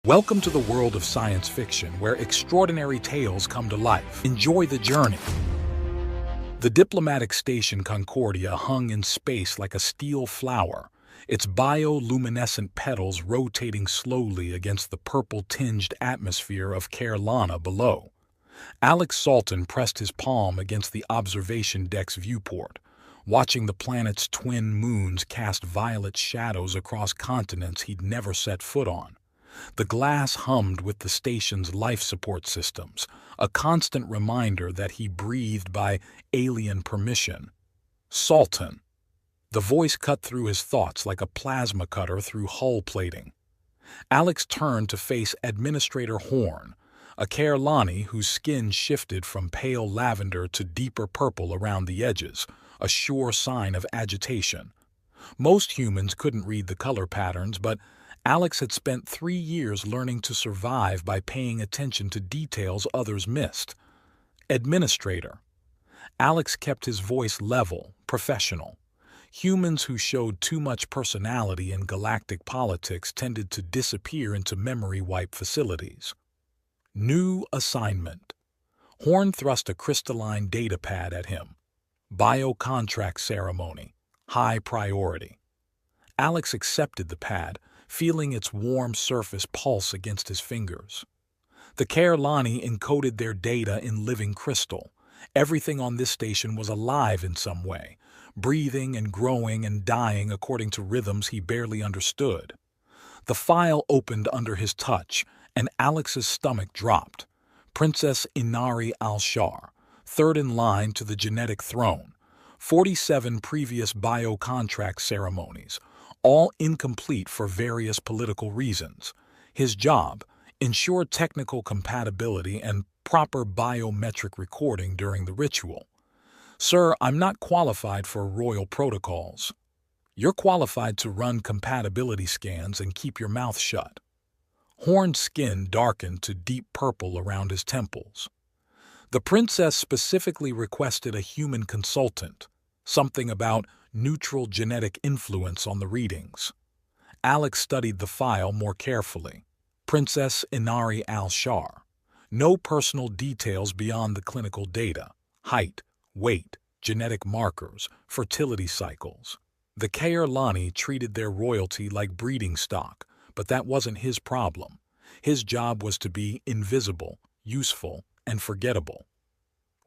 Welcome to the world of science fiction, where extraordinary tales come to life. Enjoy the journey. The diplomatic station Concordia hung in space like a steel flower, its bioluminescent petals rotating slowly against the purple-tinged atmosphere of Carolina below. Alex Salton pressed his palm against the observation deck's viewport, watching the planet's twin moons cast violet shadows across continents he'd never set foot on. The glass hummed with the station's life support systems, a constant reminder that he breathed by alien permission. Salton. The voice cut through his thoughts like a plasma cutter through hull plating. Alex turned to face Administrator Horn, a Carolani whose skin shifted from pale lavender to deeper purple around the edges, a sure sign of agitation. Most humans couldn't read the color patterns, but Alex had spent 3 years learning to survive by paying attention to details others missed. Administrator. Alex kept his voice level, professional. Humans who showed too much personality in galactic politics tended to disappear into memory wipe facilities. New assignment. Horn thrust a crystalline data pad at him. Bio-contract ceremony. High priority. Alex accepted the pad, feeling its warm surface pulse against his fingers. The Carolani encoded their data in living crystal. Everything on this station was alive in some way, breathing and growing and dying according to rhythms he barely understood. The file opened under his touch, and Alex's stomach dropped. Princess Inari al-Shar, third in line to the genetic throne. 47 previous bio-contract ceremonies, all incomplete for various political reasons. His job: ensure technical compatibility and proper biometric recording during the ritual. Sir, I'm not qualified for royal protocols. You're qualified to run compatibility scans and keep your mouth shut. Horn's skin darkened to deep purple around his temples. The princess specifically requested a human consultant, something about neutral genetic influence on the readings. Alex studied the file more carefully. Princess Inari al-Shar. No personal details beyond the clinical data: height, weight, genetic markers, fertility cycles. The Carolani treated their royalty like breeding stock, but that wasn't his problem. His job was to be invisible, useful, and forgettable.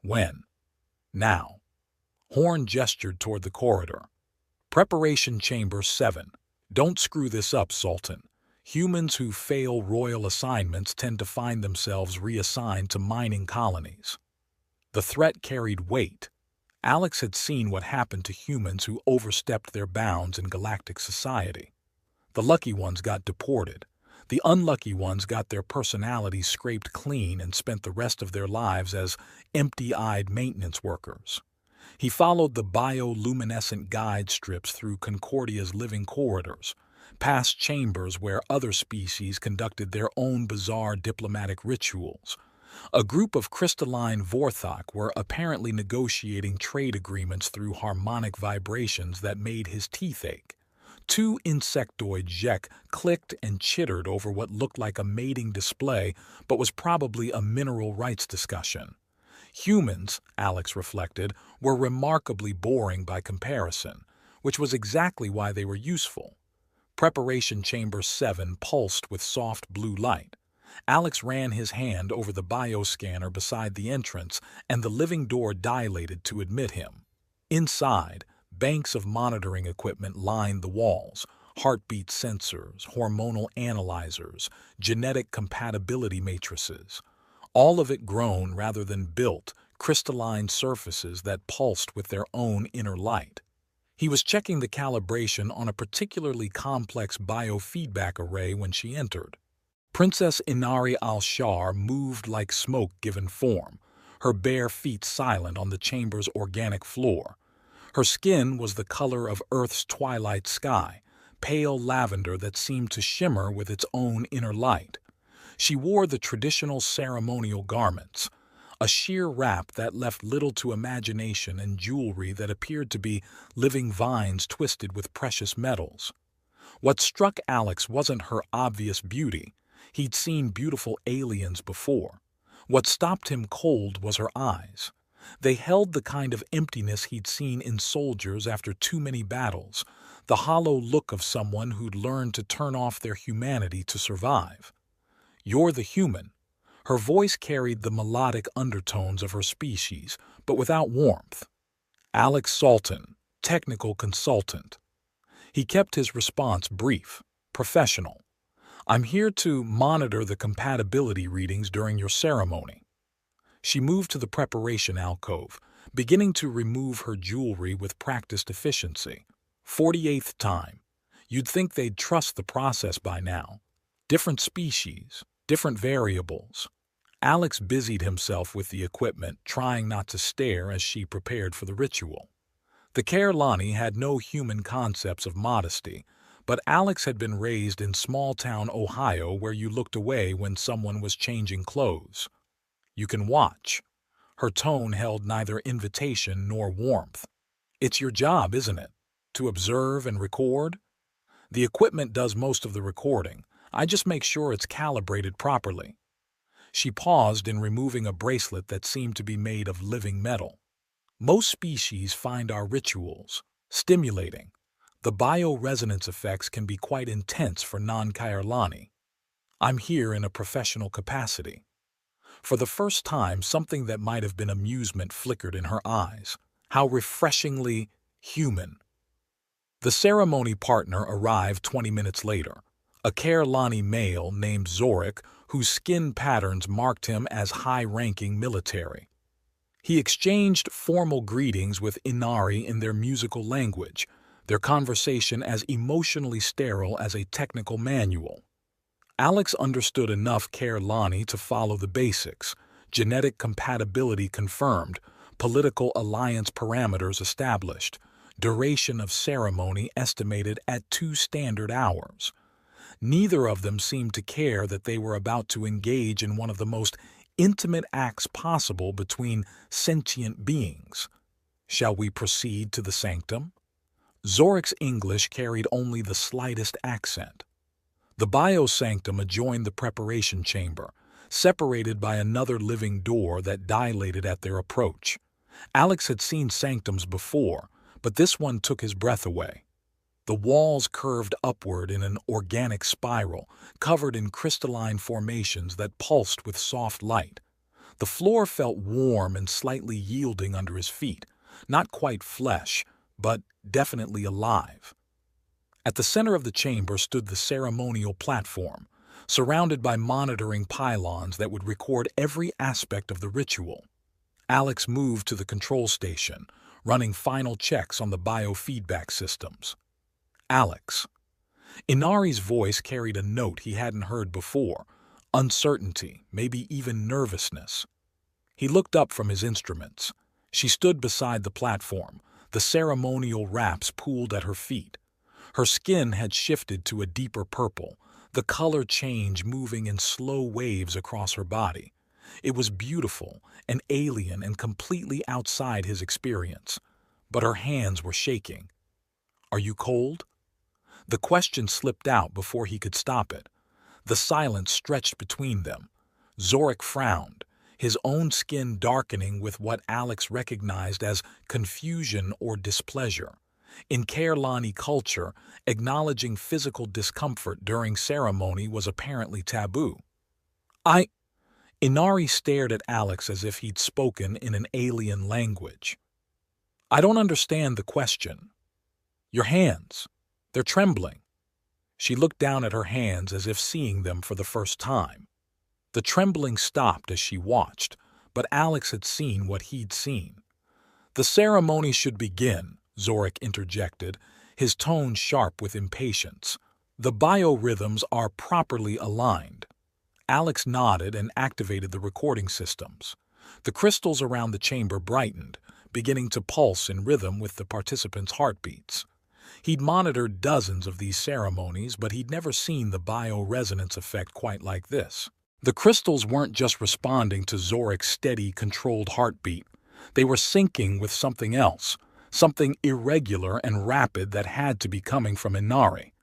When? Now. Horn gestured toward the corridor. Preparation Chamber 7. Don't screw this up, Salton. Humans who fail royal assignments tend to find themselves reassigned to mining colonies. The threat carried weight. Alex had seen what happened to humans who overstepped their bounds in galactic society. The lucky ones got deported. The unlucky ones got their personalities scraped clean and spent the rest of their lives as empty-eyed maintenance workers. He followed the bioluminescent guide strips through Concordia's living corridors, past chambers where other species conducted their own bizarre diplomatic rituals. A group of crystalline Vorthok were apparently negotiating trade agreements through harmonic vibrations that made his teeth ache. 2 insectoid Jek clicked and chittered over what looked like a mating display but was probably a mineral rights discussion. Humans, Alex reflected, were remarkably boring by comparison, which was exactly why they were useful. Preparation Chamber 7 pulsed with soft blue light. Alex ran his hand over the bioscanner beside the entrance, and the living door dilated to admit him. Inside, banks of monitoring equipment lined the walls: heartbeat sensors, hormonal analyzers, genetic compatibility matrices. All of it grown rather than built, crystalline surfaces that pulsed with their own inner light. He was checking the calibration on a particularly complex biofeedback array when she entered. Princess Inari al-Shar moved like smoke given form, her bare feet silent on the chamber's organic floor. Her skin was the color of Earth's twilight sky, pale lavender that seemed to shimmer with its own inner light. She wore the traditional ceremonial garments, a sheer wrap that left little to imagination and jewelry that appeared to be living vines twisted with precious metals. What struck Alex wasn't her obvious beauty. He'd seen beautiful aliens before. What stopped him cold was her eyes. They held the kind of emptiness he'd seen in soldiers after too many battles, the hollow look of someone who'd learned to turn off their humanity to survive. "You're the human." Her voice carried the melodic undertones of her species, but without warmth. "Alex Salton, technical consultant." He kept his response brief, professional. "I'm here to monitor the compatibility readings during your ceremony." She moved to the preparation alcove, beginning to remove her jewelry with practiced efficiency. 48th time. You'd think they'd trust the process by now. Different species, different variables. Alex busied himself with the equipment, trying not to stare as she prepared for the ritual. The Kairlani had no human concepts of modesty, but Alex had been raised in small-town Ohio where you looked away when someone was changing clothes. "You can watch." Her tone held neither invitation nor warmth. "It's your job, isn't it? To observe and record?" "The equipment does most of the recording. I just make sure it's calibrated properly." She paused in removing a bracelet that seemed to be made of living metal. "Most species find our rituals stimulating. The bioresonance effects can be quite intense for non-Kairlani. I'm here in a professional capacity." For the first time, something that might have been amusement flickered in her eyes. How refreshingly human. The ceremony partner arrived 20 minutes later, a Kairlani male named Zorik, whose skin patterns marked him as high-ranking military. He exchanged formal greetings with Inari in their musical language, their conversation as emotionally sterile as a technical manual. Alex understood enough Kairlani to follow the basics: genetic compatibility confirmed, political alliance parameters established, duration of ceremony estimated at 2 standard hours. Neither of them seemed to care that they were about to engage in one of the most intimate acts possible between sentient beings. "Shall we proceed to the sanctum?" Zorik's English carried only the slightest accent. The biosanctum adjoined the preparation chamber, separated by another living door that dilated at their approach. Alex had seen sanctums before, but this one took his breath away. The walls curved upward in an organic spiral, covered in crystalline formations that pulsed with soft light. The floor felt warm and slightly yielding under his feet, not quite flesh, but definitely alive. At the center of the chamber stood the ceremonial platform, surrounded by monitoring pylons that would record every aspect of the ritual. Alex moved to the control station, running final checks on the biofeedback systems. "Alex." Inari's voice carried a note he hadn't heard before, uncertainty, maybe even nervousness. He looked up from his instruments. She stood beside the platform, the ceremonial wraps pooled at her feet. Her skin had shifted to a deeper purple, the color change moving in slow waves across her body. It was beautiful, and alien, and completely outside his experience. But her hands were shaking. "Are you cold?" The question slipped out before he could stop it. The silence stretched between them. Zorik frowned, his own skin darkening with what Alex recognized as confusion or displeasure. In Kairlani culture, acknowledging physical discomfort during ceremony was apparently taboo. Inari stared at Alex as if he'd spoken in an alien language. "I don't understand the question." "Your hands. They're trembling." She looked down at her hands as if seeing them for the first time. The trembling stopped as she watched, but Alex had seen what he'd seen. "The ceremony should begin," Zorik interjected, his tone sharp with impatience. "The biorhythms are properly aligned." Alex nodded and activated the recording systems. The crystals around the chamber brightened, beginning to pulse in rhythm with the participants' heartbeats. He'd monitored dozens of these ceremonies, but he'd never seen the bioresonance effect quite like this. The crystals weren't just responding to Zorik's steady, controlled heartbeat. They were syncing with something else, something irregular and rapid that had to be coming from Inari.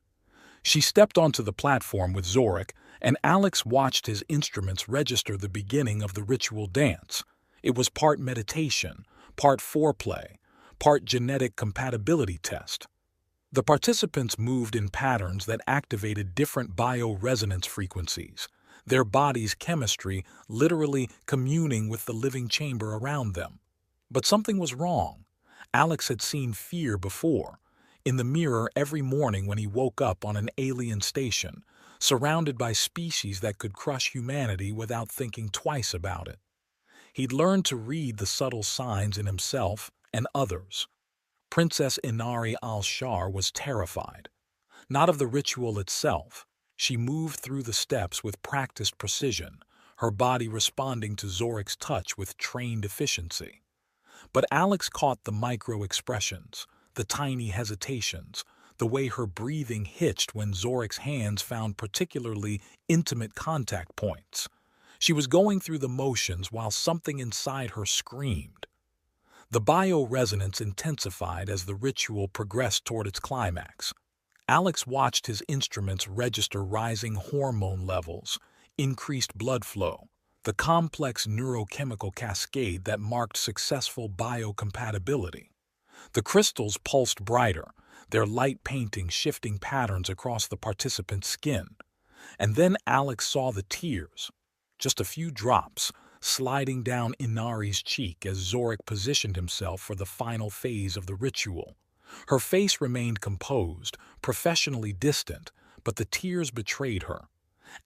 She stepped onto the platform with Zorik, and Alex watched his instruments register the beginning of the ritual dance. It was part meditation, part foreplay, part genetic compatibility test. The participants moved in patterns that activated different bioresonance frequencies, their body's chemistry literally communing with the living chamber around them. But something was wrong. Alex had seen fear before, in the mirror every morning when he woke up on an alien station, surrounded by species that could crush humanity without thinking twice about it. He'd learned to read the subtle signs in himself and others. Princess Inari al-Shar was terrified. Not of the ritual itself. She moved through the steps with practiced precision, her body responding to Zoric's touch with trained efficiency. But Alex caught the micro-expressions, the tiny hesitations, the way her breathing hitched when Zoric's hands found particularly intimate contact points. She was going through the motions while something inside her screamed. The bioresonance intensified as the ritual progressed toward its climax. Alex watched his instruments register rising hormone levels, increased blood flow, the complex neurochemical cascade that marked successful biocompatibility. The crystals pulsed brighter, their light painting shifting patterns across the participant's skin. And then Alex saw the tears, just a few drops, sliding down Inari's cheek as Zoric positioned himself for the final phase of the ritual. Her face remained composed, professionally distant, but the tears betrayed her.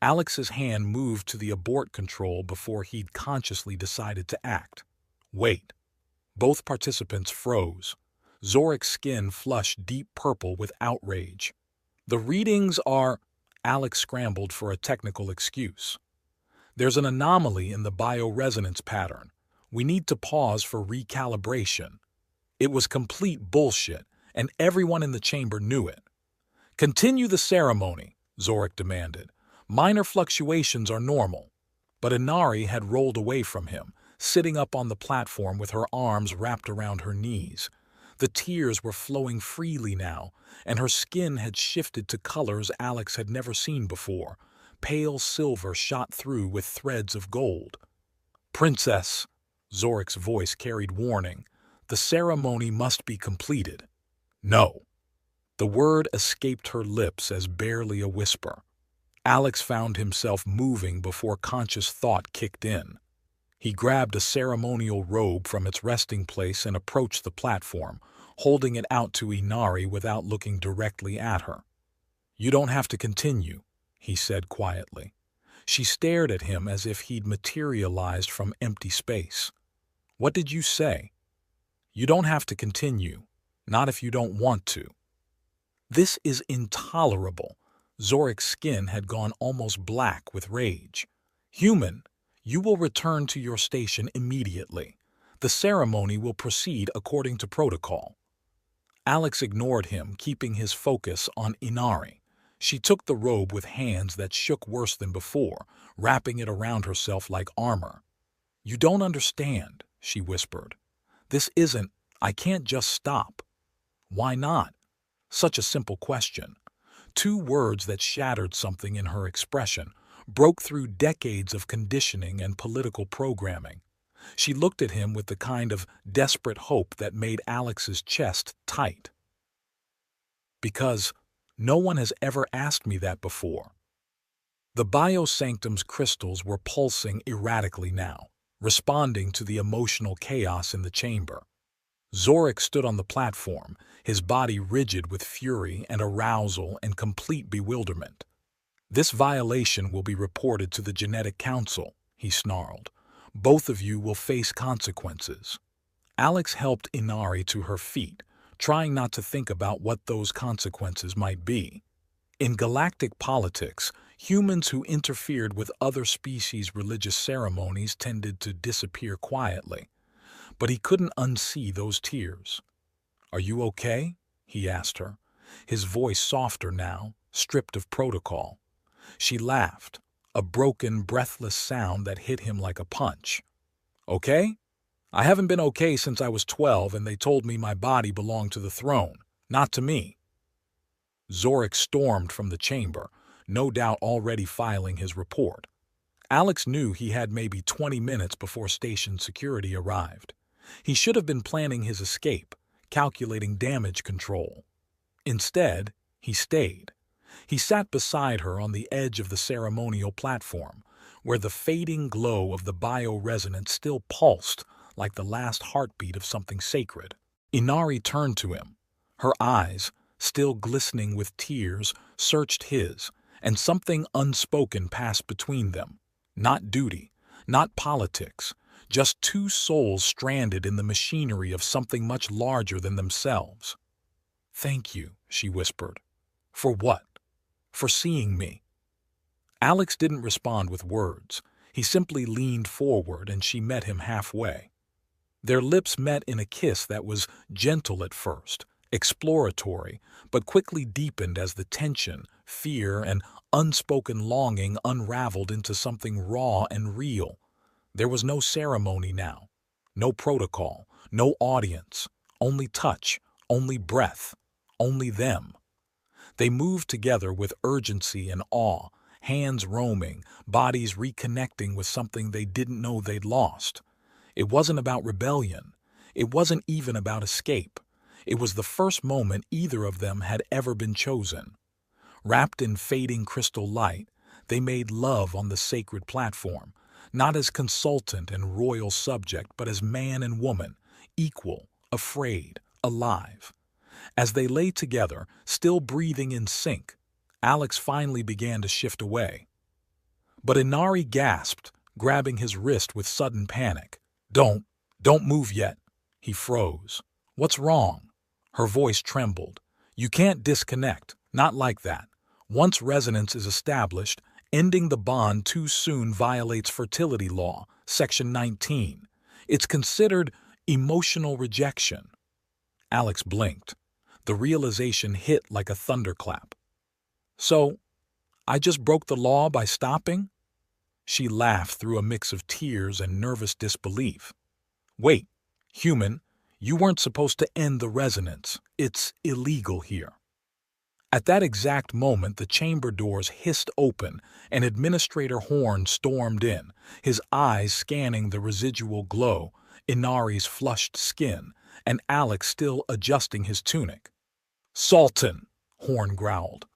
Alex's hand moved to the abort control before he'd consciously decided to act. Wait. Both participants froze. Zoric's skin flushed deep purple with outrage. The readings are... Alex scrambled for a technical excuse. There's an anomaly in the bioresonance pattern. We need to pause for recalibration. It was complete bullshit, and everyone in the chamber knew it. Continue the ceremony, Zoric demanded. Minor fluctuations are normal. But Inari had rolled away from him, sitting up on the platform with her arms wrapped around her knees. The tears were flowing freely now, and her skin had shifted to colors Alex had never seen before. Pale silver shot through with threads of gold. Princess, Zoric's voice carried warning, the ceremony must be completed. No. The word escaped her lips as barely a whisper. Alex found himself moving before conscious thought kicked in. He grabbed a ceremonial robe from its resting place and approached the platform, holding it out to Inari without looking directly at her. You don't have to continue, he said quietly. She stared at him as if he'd materialized from empty space. What did you say? You don't have to continue, not if you don't want to. This is intolerable. Zoric's skin had gone almost black with rage. Human, you will return to your station immediately. The ceremony will proceed according to protocol. Alex ignored him, keeping his focus on Inari. She took the robe with hands that shook worse than before, wrapping it around herself like armor. You don't understand, she whispered. This isn't, I can't just stop. Why not? Such a simple question. Two words that shattered something in her expression, broke through decades of conditioning and political programming. She looked at him with the kind of desperate hope that made Alex's chest tight. Because no one has ever asked me that before. The biosanctum's crystals were pulsing erratically now, responding to the emotional chaos in the chamber. Zoric stood on the platform, his body rigid with fury and arousal and complete bewilderment. This violation will be reported to the Genetic Council, he snarled. Both of you will face consequences. Alex helped Inari to her feet, trying not to think about what those consequences might be. In galactic politics, humans who interfered with other species' religious ceremonies tended to disappear quietly. But he couldn't unsee those tears. Are you okay? He asked her, his voice softer now, stripped of protocol. She laughed, a broken, breathless sound that hit him like a punch. Okay? I haven't been okay since I was 12 and they told me my body belonged to the throne, not to me. Zoric stormed from the chamber, no doubt already filing his report. Alex knew he had maybe 20 minutes before station security arrived. He should have been planning his escape, calculating damage control. Instead, he stayed. He sat beside her on the edge of the ceremonial platform, where the fading glow of the bioresonance still pulsed like the last heartbeat of something sacred. Inari turned to him. Her eyes, still glistening with tears, searched his, and something unspoken passed between them. Not duty, not politics, just two souls stranded in the machinery of something much larger than themselves. "Thank you," she whispered. "For what?" "For seeing me." Alex didn't respond with words. He simply leaned forward and she met him halfway. Their lips met in a kiss that was gentle at first, exploratory, but quickly deepened as the tension, fear, and unspoken longing unraveled into something raw and real. There was no ceremony now, no protocol, no audience, only touch, only breath, only them. They moved together with urgency and awe, hands roaming, bodies reconnecting with something they didn't know they'd lost. It wasn't about rebellion. It wasn't even about escape. It was the first moment either of them had ever been chosen. Wrapped in fading crystal light, they made love on the sacred platform, not as consultant and royal subject, but as man and woman, equal, afraid, alive. As they lay together, still breathing in sync, Alex finally began to shift away. But Inari gasped, grabbing his wrist with sudden panic. Don't move yet." He froze. "What's wrong?" Her voice trembled. "You can't disconnect, not like that. Once resonance is established, ending the bond too soon violates fertility law, Section 19. It's considered emotional rejection." Alex blinked. The realization hit like a thunderclap. "So, I just broke the law by stopping?" She laughed through a mix of tears and nervous disbelief. "Wait, human, you weren't supposed to end the resonance. It's illegal here." At that exact moment, the chamber doors hissed open and Administrator Horn stormed in, his eyes scanning the residual glow, Inari's flushed skin, and Alex still adjusting his tunic. "Sultan," Horn growled,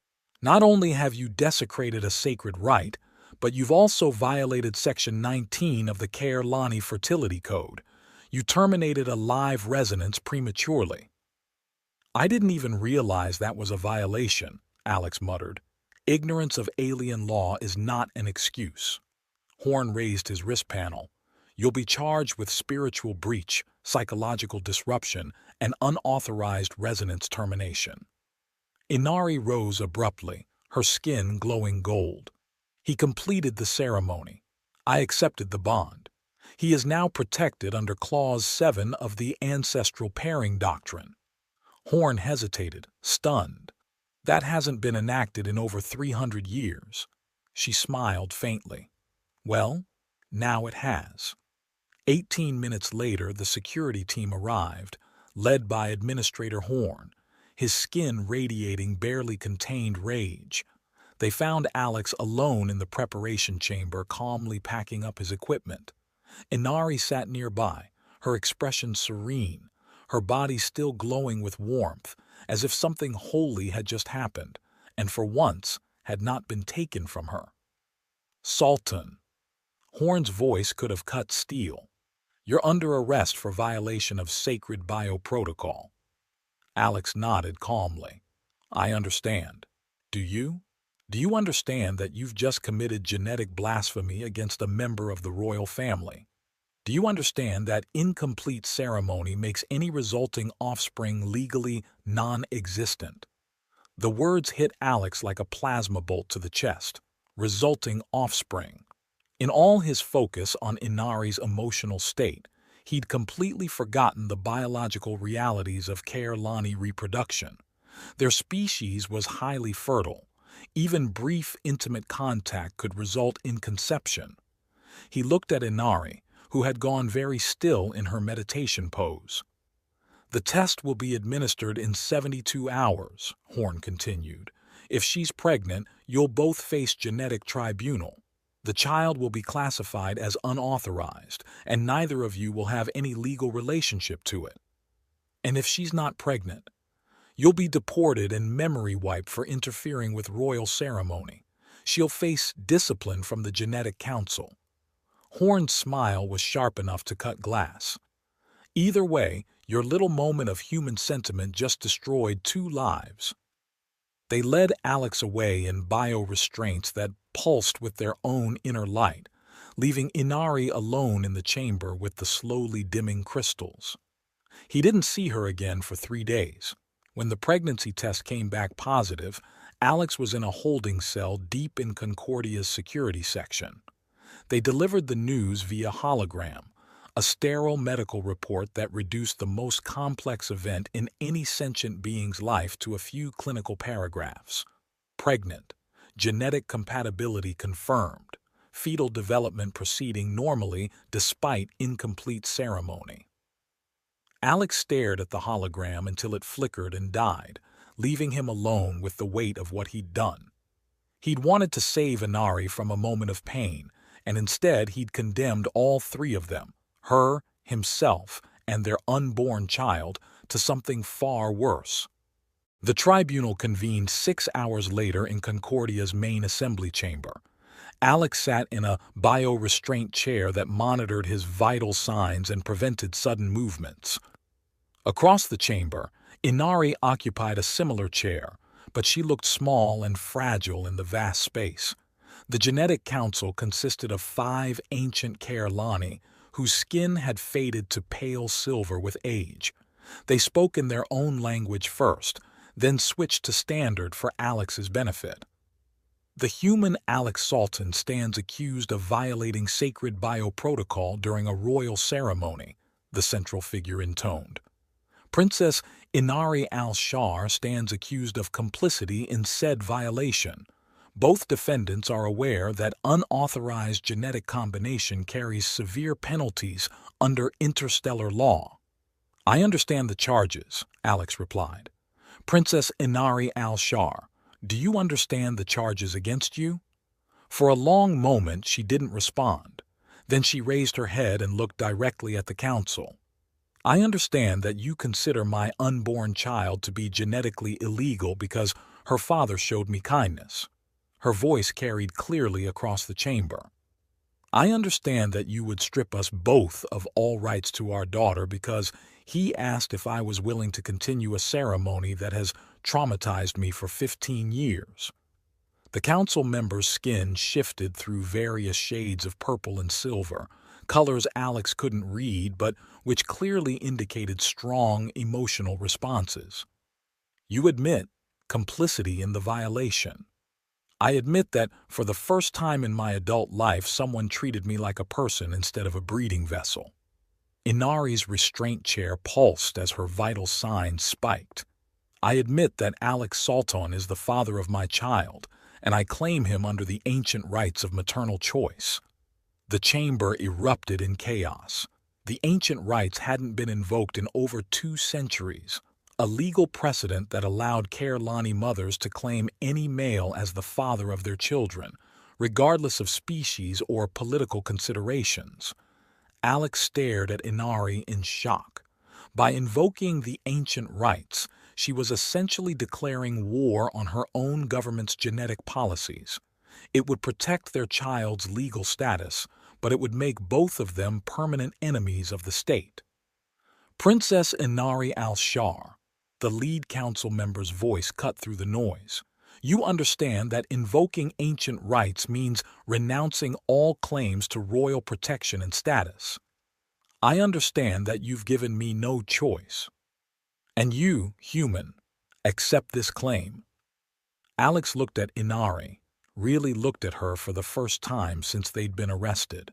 "not only have you desecrated a sacred rite, but you've also violated Section 19 of the Kaerlani Fertility Code. You terminated a live resonance prematurely." "I didn't even realize that was a violation," Alex muttered. "Ignorance of alien law is not an excuse." Horn raised his wrist panel. "You'll be charged with spiritual breach, psychological disruption, and unauthorized resonance termination." Inari rose abruptly, her skin glowing gold. "He completed the ceremony. I accepted the bond. He is now protected under Clause 7 of the Ancestral Pairing Doctrine." Horn hesitated, stunned. "That hasn't been enacted in over 300 years. She smiled faintly. "Well, now it has." 18 minutes later, the security team arrived, led by Administrator Horn, his skin radiating barely contained rage. They found Alex alone in the preparation chamber, calmly packing up his equipment. Inari sat nearby, her expression serene, her body still glowing with warmth, as if something holy had just happened, and for once had not been taken from her. "Sultan." Horn's voice could have cut steel. "You're under arrest for violation of sacred bioprotocol." Alex nodded calmly. "I understand. Do you? Do you understand that you've just committed genetic blasphemy against a member of the royal family? Do you understand that incomplete ceremony makes any resulting offspring legally non-existent?" The words hit Alex like a plasma bolt to the chest. Resulting offspring. In all his focus on Inari's emotional state, he'd completely forgotten the biological realities of Kaerlani reproduction. Their species was highly fertile. Even brief, intimate contact could result in conception. He looked at Inari, who had gone very still in her meditation pose. "The test will be administered in 72 hours, Horn continued. If she's pregnant, you'll both face genetic tribunal. The child will be classified as unauthorized, and neither of you will have any legal relationship to it. And if she's not pregnant, you'll be deported and memory wiped for interfering with royal ceremony. She'll face discipline from the Genetic Council. Horn's smile was sharp enough to cut glass. Either way, your little moment of human sentiment just destroyed 2 lives. They led Alex away in bio-restraints that pulsed with their own inner light, leaving Inari alone in the chamber with the slowly dimming crystals. He didn't see her again for 3 days. When the pregnancy test came back positive, Alex was in a holding cell deep in Concordia's security section. They delivered the news via hologram, a sterile medical report that reduced the most complex event in any sentient being's life to a few clinical paragraphs. Pregnant. Genetic compatibility confirmed. Fetal development proceeding normally despite incomplete ceremony. Alex stared at the hologram until it flickered and died, leaving him alone with the weight of what he'd done. He'd wanted to save Inari from a moment of pain, and instead he'd condemned all 3 of them, her, himself, and their unborn child, to something far worse. The tribunal convened 6 hours later in Concordia's main assembly chamber. Alex sat in a bio-restraint chair that monitored his vital signs and prevented sudden movements. Across the chamber, Inari occupied a similar chair, but she looked small and fragile in the vast space. The Genetic Council consisted of 5 ancient Kaerlani, whose skin had faded to pale silver with age. They spoke in their own language first, then switched to standard for Alex's benefit. The human Alex Salton stands accused of violating sacred bioprotocol during a royal ceremony, the central figure intoned. Princess Inari al-Shar stands accused of complicity in said violation. Both defendants are aware that unauthorized genetic combination carries severe penalties under interstellar law. I understand the charges, Alex replied. Princess Inari al-Shar, do you understand the charges against you? For a long moment she didn't respond. Then she raised her head and looked directly at the council. I understand that you consider my unborn child to be genetically illegal because her father showed me kindness. Her voice carried clearly across the chamber. I understand that you would strip us both of all rights to our daughter because he asked if I was willing to continue a ceremony that has traumatized me for 15 years. The council member's skin shifted through various shades of purple and silver, colors Alex couldn't read but which clearly indicated strong emotional responses. You admit complicity in the violation. I admit that for the first time in my adult life someone treated me like a person instead of a breeding vessel. Inari's restraint chair pulsed as her vital signs spiked. I admit that Alex Salton is the father of my child, and I claim him under the ancient rights of maternal choice. The chamber erupted in chaos. The ancient rights hadn't been invoked in over 2 centuries, a legal precedent that allowed Kaerlani mothers to claim any male as the father of their children, regardless of species or political considerations. Alex stared at Inari in shock. By invoking the ancient rights, she was essentially declaring war on her own government's genetic policies. It would protect their child's legal status, but it would make both of them permanent enemies of the state. Princess Inari al-Shar, the lead council member's voice cut through the noise. You understand that invoking ancient rights means renouncing all claims to royal protection and status. I understand that you've given me no choice. And you, human, accept this claim. Alex looked at Inari, really looked at her for the first time since they'd been arrested.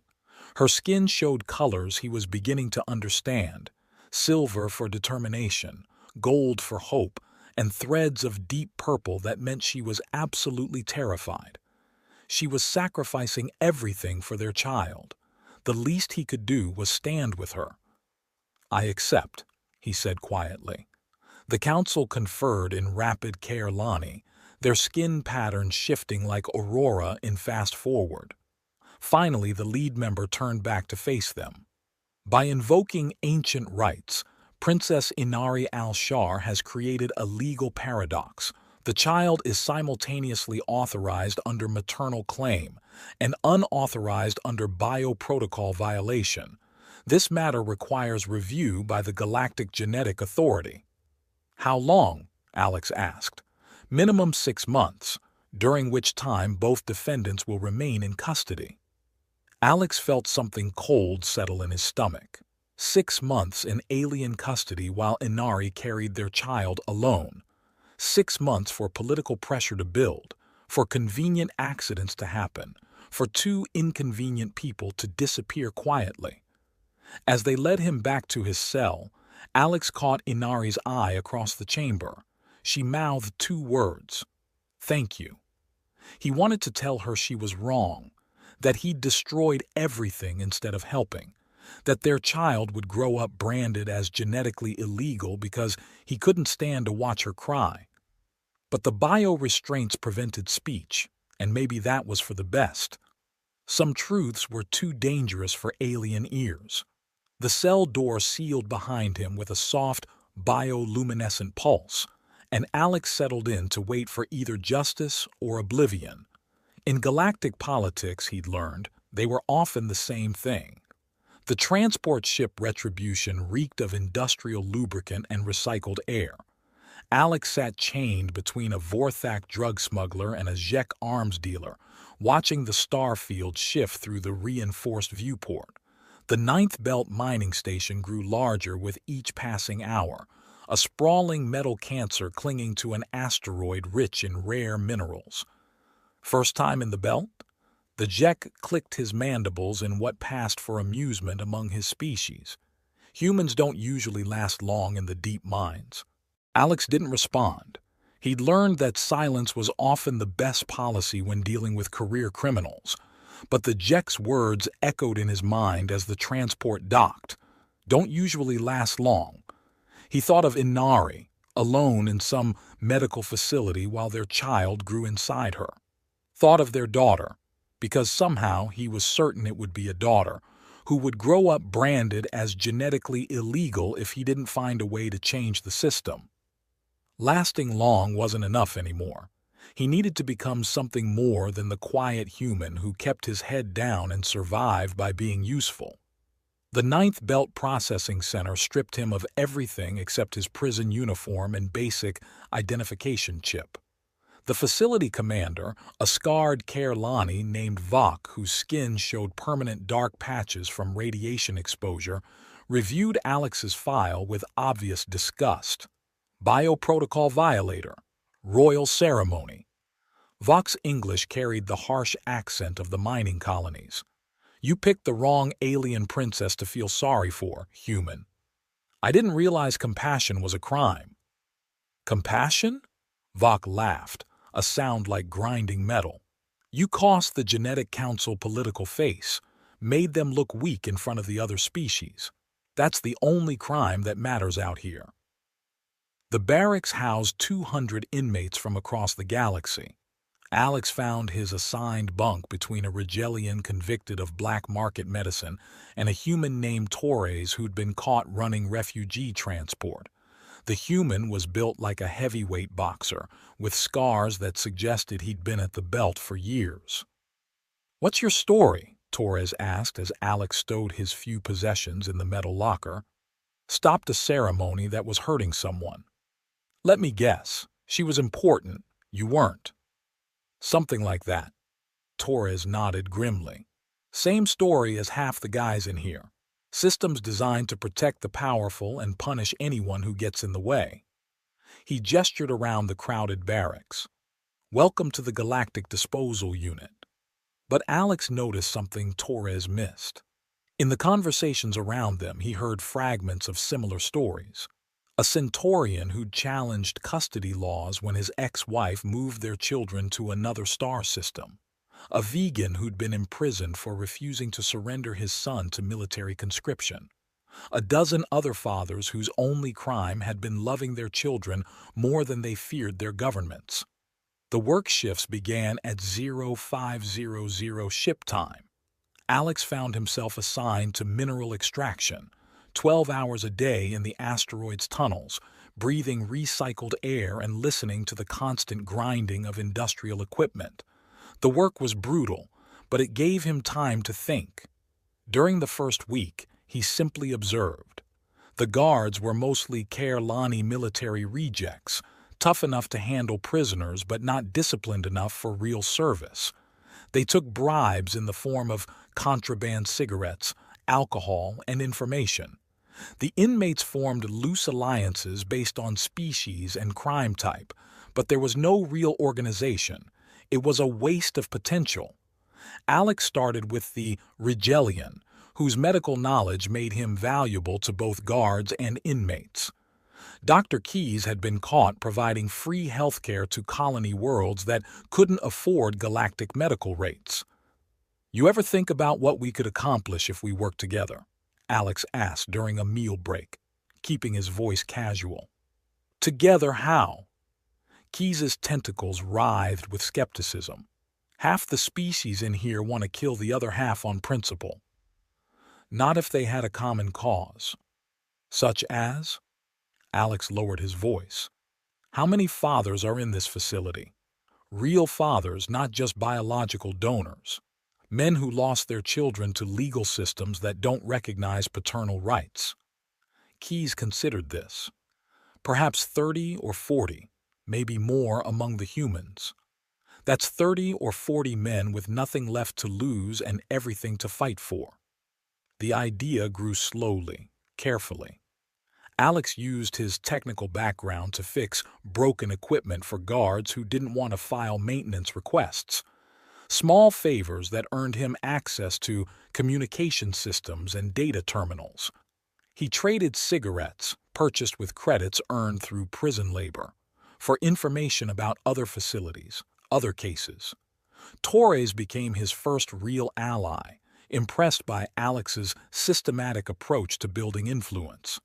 Her skin showed colors he was beginning to understand: silver for determination, gold for hope, and threads of deep purple that meant she was absolutely terrified. She was sacrificing everything for their child. The least he could do was stand with her. I accept, he said quietly. The council conferred in rapid Kaerlani, their skin patterns shifting like aurora in fast forward. Finally, the lead member turned back to face them. By invoking ancient rites, Princess Inari al-Shar has created a legal paradox. The child is simultaneously authorized under maternal claim and unauthorized under bioprotocol violation. This matter requires review by the Galactic Genetic Authority. How long? Alex asked. Minimum 6 months, during which time both defendants will remain in custody. Alex felt something cold settle in his stomach. 6 months in alien custody while Inari carried their child alone. 6 months for political pressure to build, for convenient accidents to happen, for 2 inconvenient people to disappear quietly. As they led him back to his cell, Alex caught Inari's eye across the chamber. She mouthed 2 words. Thank you. He wanted to tell her she was wrong, that he'd destroyed everything instead of helping, that their child would grow up branded as genetically illegal because he couldn't stand to watch her cry. But the bio-restraints prevented speech, and maybe that was for the best. Some truths were too dangerous for alien ears. The cell door sealed behind him with a soft, bioluminescent pulse, and Alex settled in to wait for either justice or oblivion. In galactic politics, he'd learned, they were often the same thing. The transport ship Retribution reeked of industrial lubricant and recycled air. Alex sat chained between a Vorthak drug smuggler and a Zek arms dealer, watching the star field shift through the reinforced viewport. The Ninth Belt mining station grew larger with each passing hour, a sprawling metal cancer clinging to an asteroid rich in rare minerals. First time in the belt? The Zek clicked his mandibles in what passed for amusement among his species. Humans don't usually last long in the deep mines. Alex didn't respond. He'd learned that silence was often the best policy when dealing with career criminals. But the Zek's words echoed in his mind as the transport docked. Don't usually last long. He thought of Inari, alone in some medical facility while their child grew inside her. Thought of their daughter, because somehow he was certain it would be a daughter, who would grow up branded as genetically illegal if he didn't find a way to change the system. Lasting long wasn't enough anymore. He needed to become something more than the quiet human who kept his head down and survived by being useful. The Ninth Belt Processing Center stripped him of everything except his prison uniform and basic identification chip. The facility commander, a scarred Kerlani named Vok, whose skin showed permanent dark patches from radiation exposure, reviewed Alex's file with obvious disgust. Bioprotocol violator. Royal ceremony. Vok's English carried the harsh accent of the mining colonies. You picked the wrong alien princess to feel sorry for, human. I didn't realize compassion was a crime. Compassion? Vok laughed, a sound like grinding metal. You cost the Genetic Council political face, made them look weak in front of the other species. That's the only crime that matters out here. The barracks housed 200 inmates from across the galaxy. Alex found his assigned bunk between a Rigelian convicted of black market medicine and a human named Torres who'd been caught running refugee transport. The human was built like a heavyweight boxer, with scars that suggested he'd been at the belt for years. "What's your story?" Torres asked as Alex stowed his few possessions in the metal locker. "Stopped a ceremony that was hurting someone." "Let me guess. She was important. You weren't." "Something like that." Torres nodded grimly. "Same story as half the guys in here. Systems designed to protect the powerful and punish anyone who gets in the way." He gestured around the crowded barracks. "Welcome to the Galactic Disposal Unit." But Alex noticed something Torres missed. In the conversations around them, he heard fragments of similar stories. A Centaurian who'd challenged custody laws when his ex-wife moved their children to another star system. A vegan who'd been imprisoned for refusing to surrender his son to military conscription. A dozen other fathers whose only crime had been loving their children more than they feared their governments. The work shifts began at 0500 ship time. Alex found himself assigned to mineral extraction, 12 hours a day in the asteroid's tunnels, breathing recycled air and listening to the constant grinding of industrial equipment. The work was brutal, but it gave him time to think. During the first week, he simply observed. The guards were mostly Kerlani military rejects, tough enough to handle prisoners but not disciplined enough for real service. They took bribes in the form of contraband cigarettes, alcohol, and information. The inmates formed loose alliances based on species and crime type, but there was no real organization. It was a waste of potential. Alex started with the Rigelian, whose medical knowledge made him valuable to both guards and inmates. Dr. Keyes had been caught providing free healthcare to colony worlds that couldn't afford galactic medical rates. "You ever think about what we could accomplish if we worked together?" Alex asked during a meal break, keeping his voice casual. "Together how?" Keyes' tentacles writhed with skepticism. "Half the species in here want to kill the other half on principle." "Not if they had a common cause." "Such as?" Alex lowered his voice. "How many fathers are in this facility? Real fathers, not just biological donors. Men who lost their children to legal systems that don't recognize paternal rights." Keyes considered this. "Perhaps 30 or 40, maybe more among the humans. That's 30 or 40 men with nothing left to lose and everything to fight for." The idea grew slowly, carefully. Alex used his technical background to fix broken equipment for guards who didn't want to file maintenance requests. Small favors that earned him access to communication systems and data terminals. He traded cigarettes, purchased with credits earned through prison labor, for information about other facilities, other cases. Torres became his first real ally, impressed by Alex's systematic approach to building influence.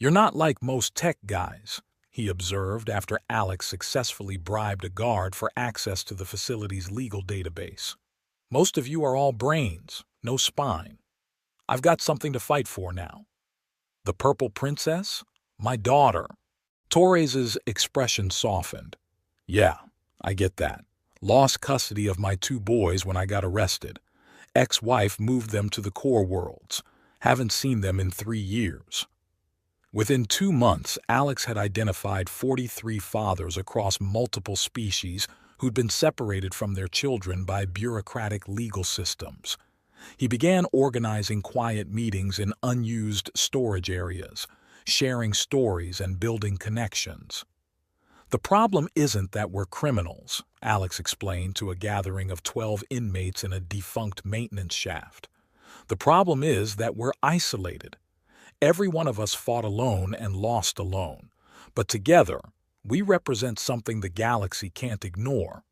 "You're not like most tech guys," he observed after Alex successfully bribed a guard for access to the facility's legal database. "Most of you are all brains, no spine. I've got something to fight for now." "The Purple Princess? My daughter." Torres's expression softened. "Yeah, I get that. Lost custody of my 2 boys when I got arrested. Ex-wife moved them to the core worlds. Haven't seen them in 3 years." Within 2 months, Alex had identified 43 fathers across multiple species who'd been separated from their children by bureaucratic legal systems. He began organizing quiet meetings in unused storage areas, sharing stories and building connections. "The problem isn't that we're criminals," Alex explained to a gathering of 12 inmates in a defunct maintenance shaft. "The problem is that we're isolated. Every one of us fought alone and lost alone, but together we represent something the galaxy can't ignore."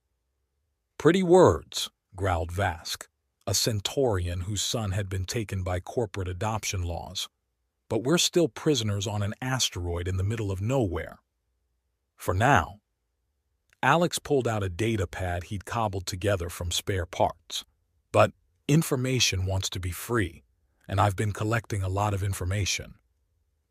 "Pretty words," growled Vask, a Centaurian whose son had been taken by corporate adoption laws. "But we're still prisoners on an asteroid in the middle of nowhere. For now." Alex pulled out a data pad he'd cobbled together from spare parts. "But information wants to be free, and I've been collecting a lot of information."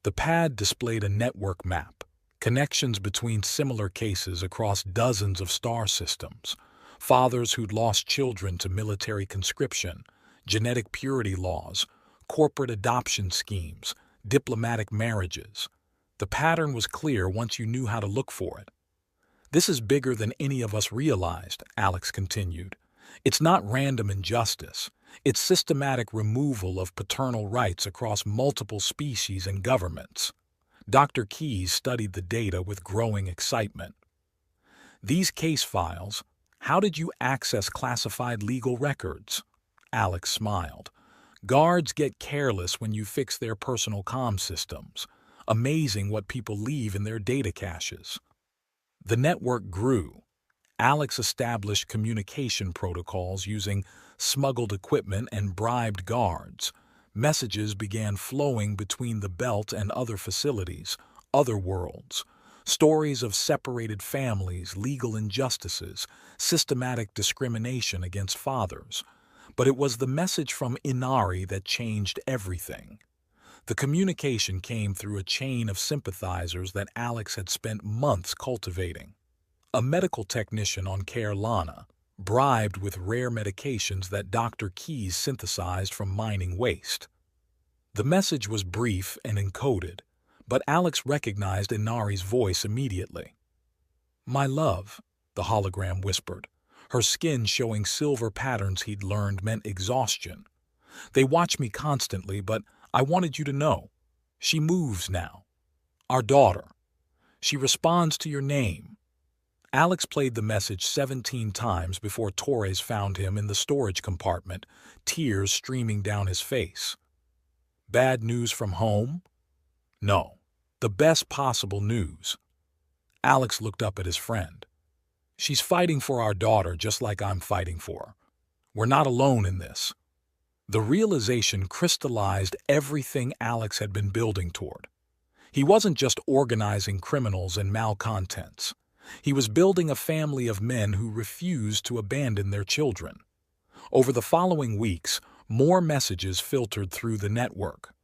The pad displayed a network map, connections between similar cases across dozens of star systems, fathers who'd lost children to military conscription, genetic purity laws, corporate adoption schemes, diplomatic marriages. The pattern was clear once you knew how to look for it. "This is bigger than any of us realized," Alex continued. "It's not random injustice. It's systematic removal of paternal rights across multiple species and governments." Dr. Keyes studied the data with growing excitement. "These case files, how did you access classified legal records?" Alex smiled. "Guards get careless when you fix their personal comm systems. Amazing what people leave in their data caches." The network grew. Alex established communication protocols using smuggled equipment and bribed guards. Messages began flowing between the belt and other facilities, other worlds. Stories of separated families, legal injustices, systematic discrimination against fathers. But it was the message from Inari that changed everything. The communication came through a chain of sympathizers that Alex had spent months cultivating. A medical technician on Care Lana, bribed with rare medications that Dr. Keyes synthesized from mining waste. The message was brief and encoded, but Alex recognized Inari's voice immediately. "My love," the hologram whispered, her skin showing silver patterns he'd learned meant exhaustion. "They watch me constantly, but I wanted you to know. She moves now. Our daughter. She responds to your name." Alex played the message 17 times before Torres found him in the storage compartment, tears streaming down his face. "Bad news from home?" "No. The best possible news." Alex looked up at his friend. "She's fighting for our daughter just like I'm fighting for her. We're not alone in this." The realization crystallized everything Alex had been building toward. He wasn't just organizing criminals and malcontents. He was building a family of men who refused to abandon their children. Over the following weeks, more messages filtered through the network.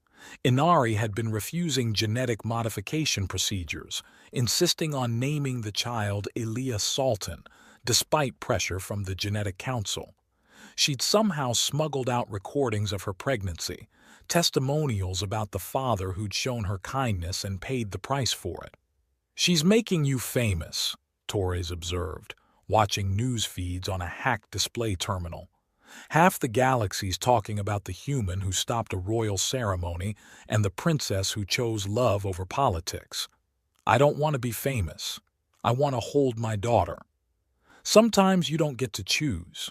Inari had been refusing genetic modification procedures, insisting on naming the child Elias Salton, despite pressure from the Genetic Council. She'd somehow smuggled out recordings of her pregnancy, testimonials about the father who'd shown her kindness and paid the price for it. "She's making you famous," Torres observed, watching news feeds on a hacked display terminal. "Half the galaxy's talking about the human who stopped a royal ceremony and the princess who chose love over politics. I don't want to be famous. I want to hold my daughter. Sometimes you don't get to choose."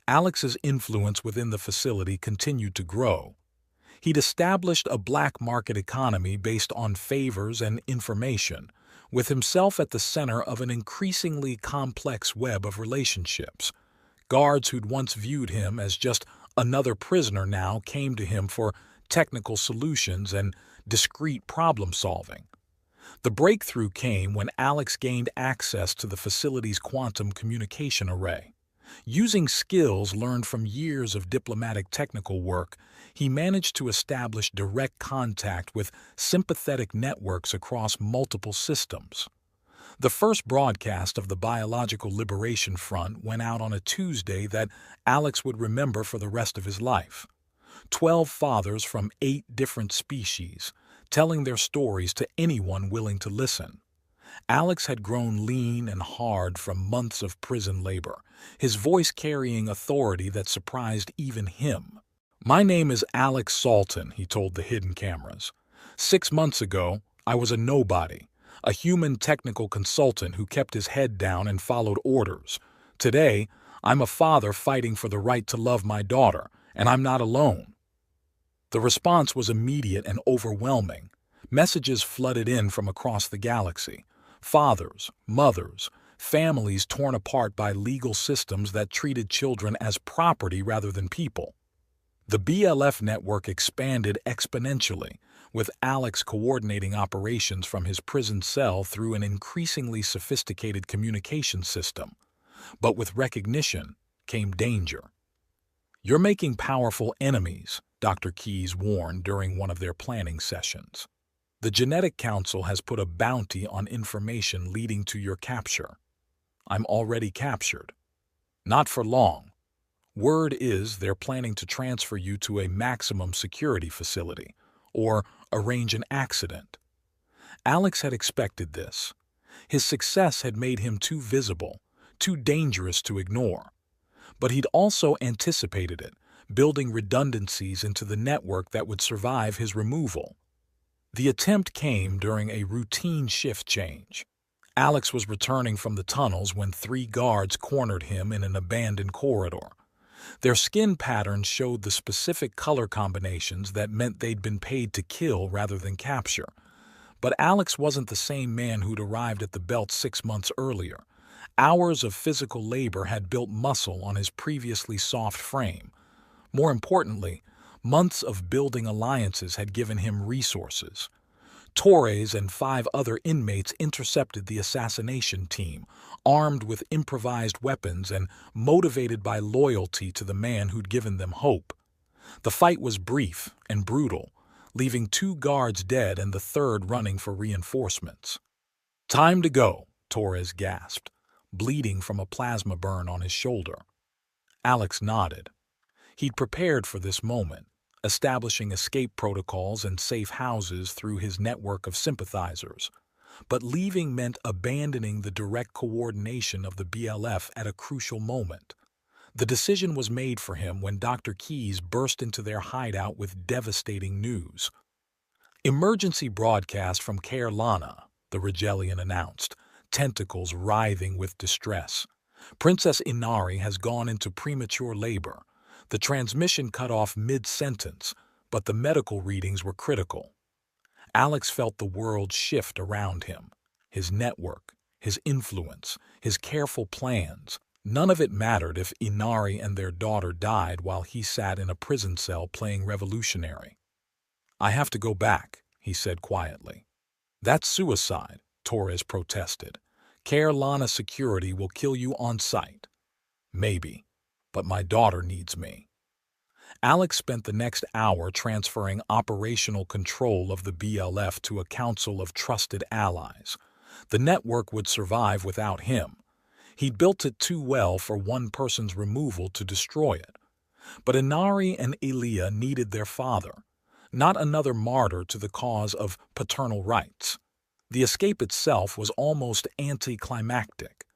Alex's influence within the facility continued to grow. He'd established a black market economy based on favors and information, with himself at the center of an increasingly complex web of relationships. Guards who'd once viewed him as just another prisoner now came to him for technical solutions and discrete problem-solving. The breakthrough came when Alex gained access to the facility's quantum communication array. Using skills learned from years of diplomatic technical work, he managed to establish direct contact with sympathetic networks across multiple systems. The first broadcast of the Biological Liberation Front went out on a Tuesday that Alex would remember for the rest of his life. 12 fathers from 8 different species, telling their stories to anyone willing to listen. Alex had grown lean and hard from months of prison labor, his voice carrying authority that surprised even him. "My name is Alex Salton," he told the hidden cameras. 6 months ago, I was a nobody, a human technical consultant who kept his head down and followed orders. Today, I'm a father fighting for the right to love my daughter, and I'm not alone." The response was immediate and overwhelming. Messages flooded in from across the galaxy. Fathers, mothers, families torn apart by legal systems that treated children as property rather than people. The BLF network expanded exponentially, with Alex coordinating operations from his prison cell through an increasingly sophisticated communication system. But with recognition came danger. "You're making powerful enemies," Dr. Keyes warned during one of their planning sessions. "The Genetic Council has put a bounty on information leading to your capture." "I'm already captured." "Not for long. Word is they're planning to transfer you to a maximum security facility, or arrange an accident." Alex had expected this. His success had made him too visible, too dangerous to ignore. But he'd also anticipated it, building redundancies into the network that would survive his removal. The attempt came during a routine shift change. Alex was returning from the tunnels when 3 guards cornered him in an abandoned corridor. Their skin patterns showed the specific color combinations that meant they'd been paid to kill rather than capture. But Alex wasn't the same man who'd arrived at the belt 6 months earlier. Hours of physical labor had built muscle on his previously soft frame. More importantly, months of building alliances had given him resources. Torres and 5 other inmates intercepted the assassination team, armed with improvised weapons and motivated by loyalty to the man who'd given them hope. The fight was brief and brutal, leaving 2 guards dead and the third running for reinforcements. "Time to go," Torres gasped, bleeding from a plasma burn on his shoulder. Alex nodded. He'd prepared for this moment, establishing escape protocols and safe houses through his network of sympathizers. But leaving meant abandoning the direct coordination of the BLF at a crucial moment. The decision was made for him when Dr. Keyes burst into their hideout with devastating news. "Emergency broadcast from Caer Lana," the Rigelian announced, tentacles writhing with distress. "Princess Inari has gone into premature labor." The transmission cut off mid-sentence, but the medical readings were critical. Alex felt the world shift around him. His network, his influence, his careful plans. None of it mattered if Inari and their daughter died while he sat in a prison cell playing revolutionary. "I have to go back," he said quietly. "That's suicide," Torres protested. "Caer Lana security will kill you on sight." "Maybe, but my daughter needs me." Alex spent the next hour transferring operational control of the BLF to a council of trusted allies. The network would survive without him. He'd built it too well for one person's removal to destroy it. But Inari and Elia needed their father, not another martyr to the cause of paternal rights. The escape itself was almost anticlimactic.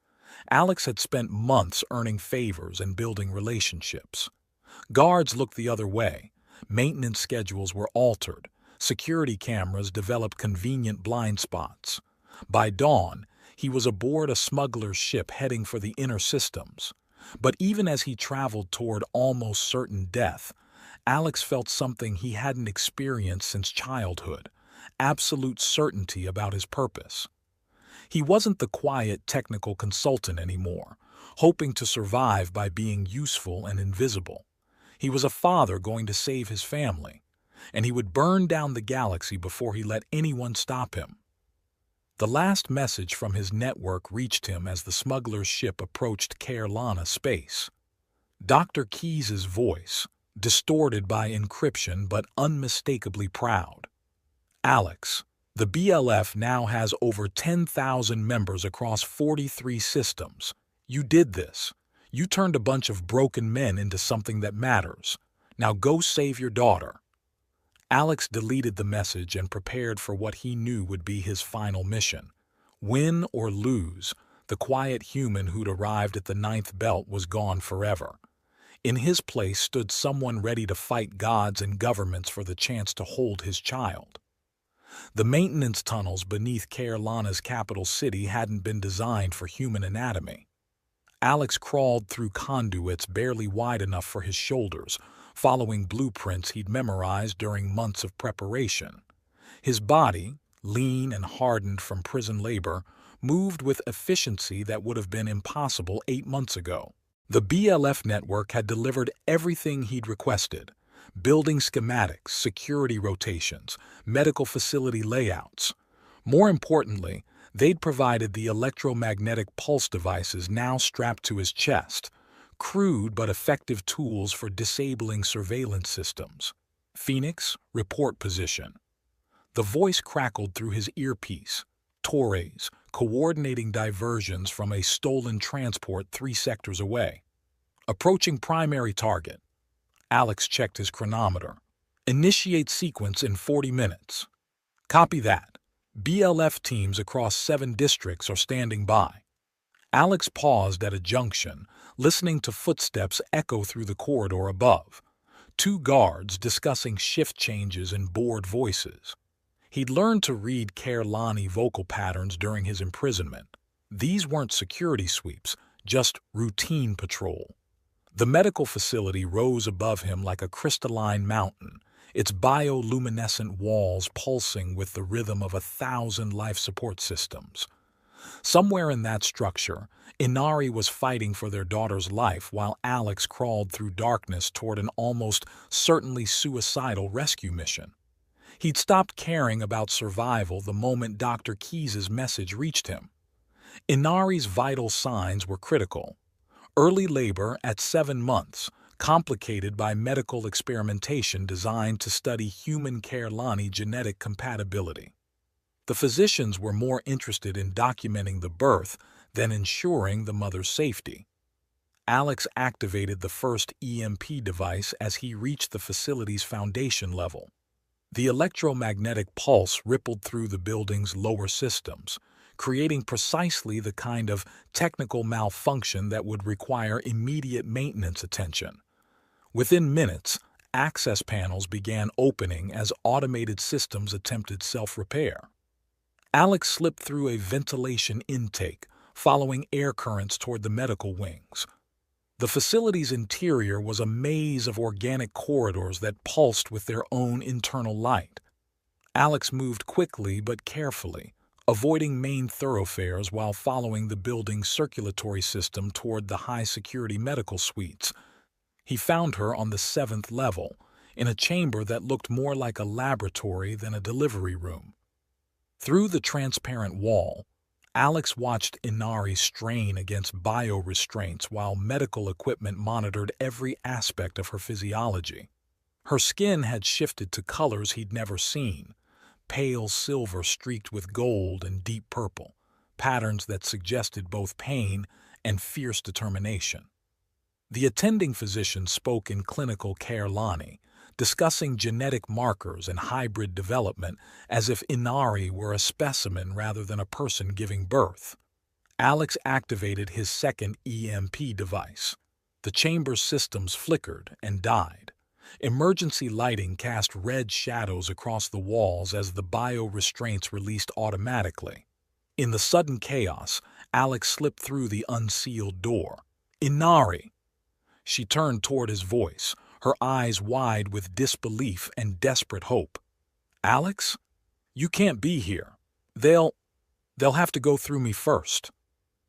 Alex had spent months earning favors and building relationships. Guards looked the other way. Maintenance schedules were altered. Security cameras developed convenient blind spots. By dawn, he was aboard a smuggler's ship heading for the inner systems. But even as he traveled toward almost certain death, Alex felt something he hadn't experienced since childhood: absolute certainty about his purpose. He wasn't the quiet technical consultant anymore, hoping to survive by being useful and invisible. He was a father going to save his family, and he would burn down the galaxy before he let anyone stop him. The last message from his network reached him as the smuggler's ship approached Caer Lana space. Dr. Keyes' voice, distorted by encryption but unmistakably proud. "Alex, the BLF now has over 10,000 members across 43 systems. You did this. You turned a bunch of broken men into something that matters. Now go save your daughter." Alex deleted the message and prepared for what he knew would be his final mission. Win or lose, the quiet human who'd arrived at the 9th belt was gone forever. In his place stood someone ready to fight gods and governments for the chance to hold his child. The maintenance tunnels beneath Caer Lana's capital city hadn't been designed for human anatomy. Alex crawled through conduits barely wide enough for his shoulders, following blueprints he'd memorized during months of preparation. His body, lean and hardened from prison labor, moved with efficiency that would have been impossible 8 months ago. The BLF network had delivered everything he'd requested: building schematics, security rotations, medical facility layouts. More importantly, they'd provided the electromagnetic pulse devices now strapped to his chest, crude but effective tools for disabling surveillance systems. "Phoenix, report position." The voice crackled through his earpiece. "Torres, coordinating diversions from a stolen transport 3 sectors away. Approaching primary target." Alex checked his chronometer. "Initiate sequence in 40 minutes. "Copy that. BLF teams across 7 districts are standing by." Alex paused at a junction, listening to footsteps echo through the corridor above. 2 guards discussing shift changes in bored voices. He'd learned to read Caer Lani vocal patterns during his imprisonment. These weren't security sweeps, just routine patrol. The medical facility rose above him like a crystalline mountain, its bioluminescent walls pulsing with the rhythm of 1,000 life support systems. Somewhere in that structure, Inari was fighting for their daughter's life while Alex crawled through darkness toward an almost certainly suicidal rescue mission. He'd stopped caring about survival the moment Dr. Keyes's message reached him. Inari's vital signs were critical. Early labor at 7 months, complicated by medical experimentation designed to study human Kairlani genetic compatibility. The physicians were more interested in documenting the birth than ensuring the mother's safety. Alex activated the first EMP device as he reached the facility's foundation level. The electromagnetic pulse rippled through the building's lower systems, creating precisely the kind of technical malfunction that would require immediate maintenance attention. Within minutes, access panels began opening as automated systems attempted self-repair. Alex slipped through a ventilation intake, following air currents toward the medical wings. The facility's interior was a maze of organic corridors that pulsed with their own internal light. Alex moved quickly but carefully, avoiding main thoroughfares while following the building's circulatory system toward the high-security medical suites. He found her on the 7th level, in a chamber that looked more like a laboratory than a delivery room. Through the transparent wall, Alex watched Inari strain against bio-restraints while medical equipment monitored every aspect of her physiology. Her skin had shifted to colors he'd never seen, pale silver streaked with gold and deep purple, patterns that suggested both pain and fierce determination. The attending physician spoke in clinical Kairlani, discussing genetic markers and hybrid development as if Inari were a specimen rather than a person giving birth. Alex activated his second EMP device. The chamber's systems flickered and died. Emergency lighting cast red shadows across the walls as the bio-restraints released automatically. In the sudden chaos, Alex slipped through the unsealed door. "Inari!" She turned toward his voice, her eyes wide with disbelief and desperate hope. "Alex? You can't be here. They'll have to go through me first."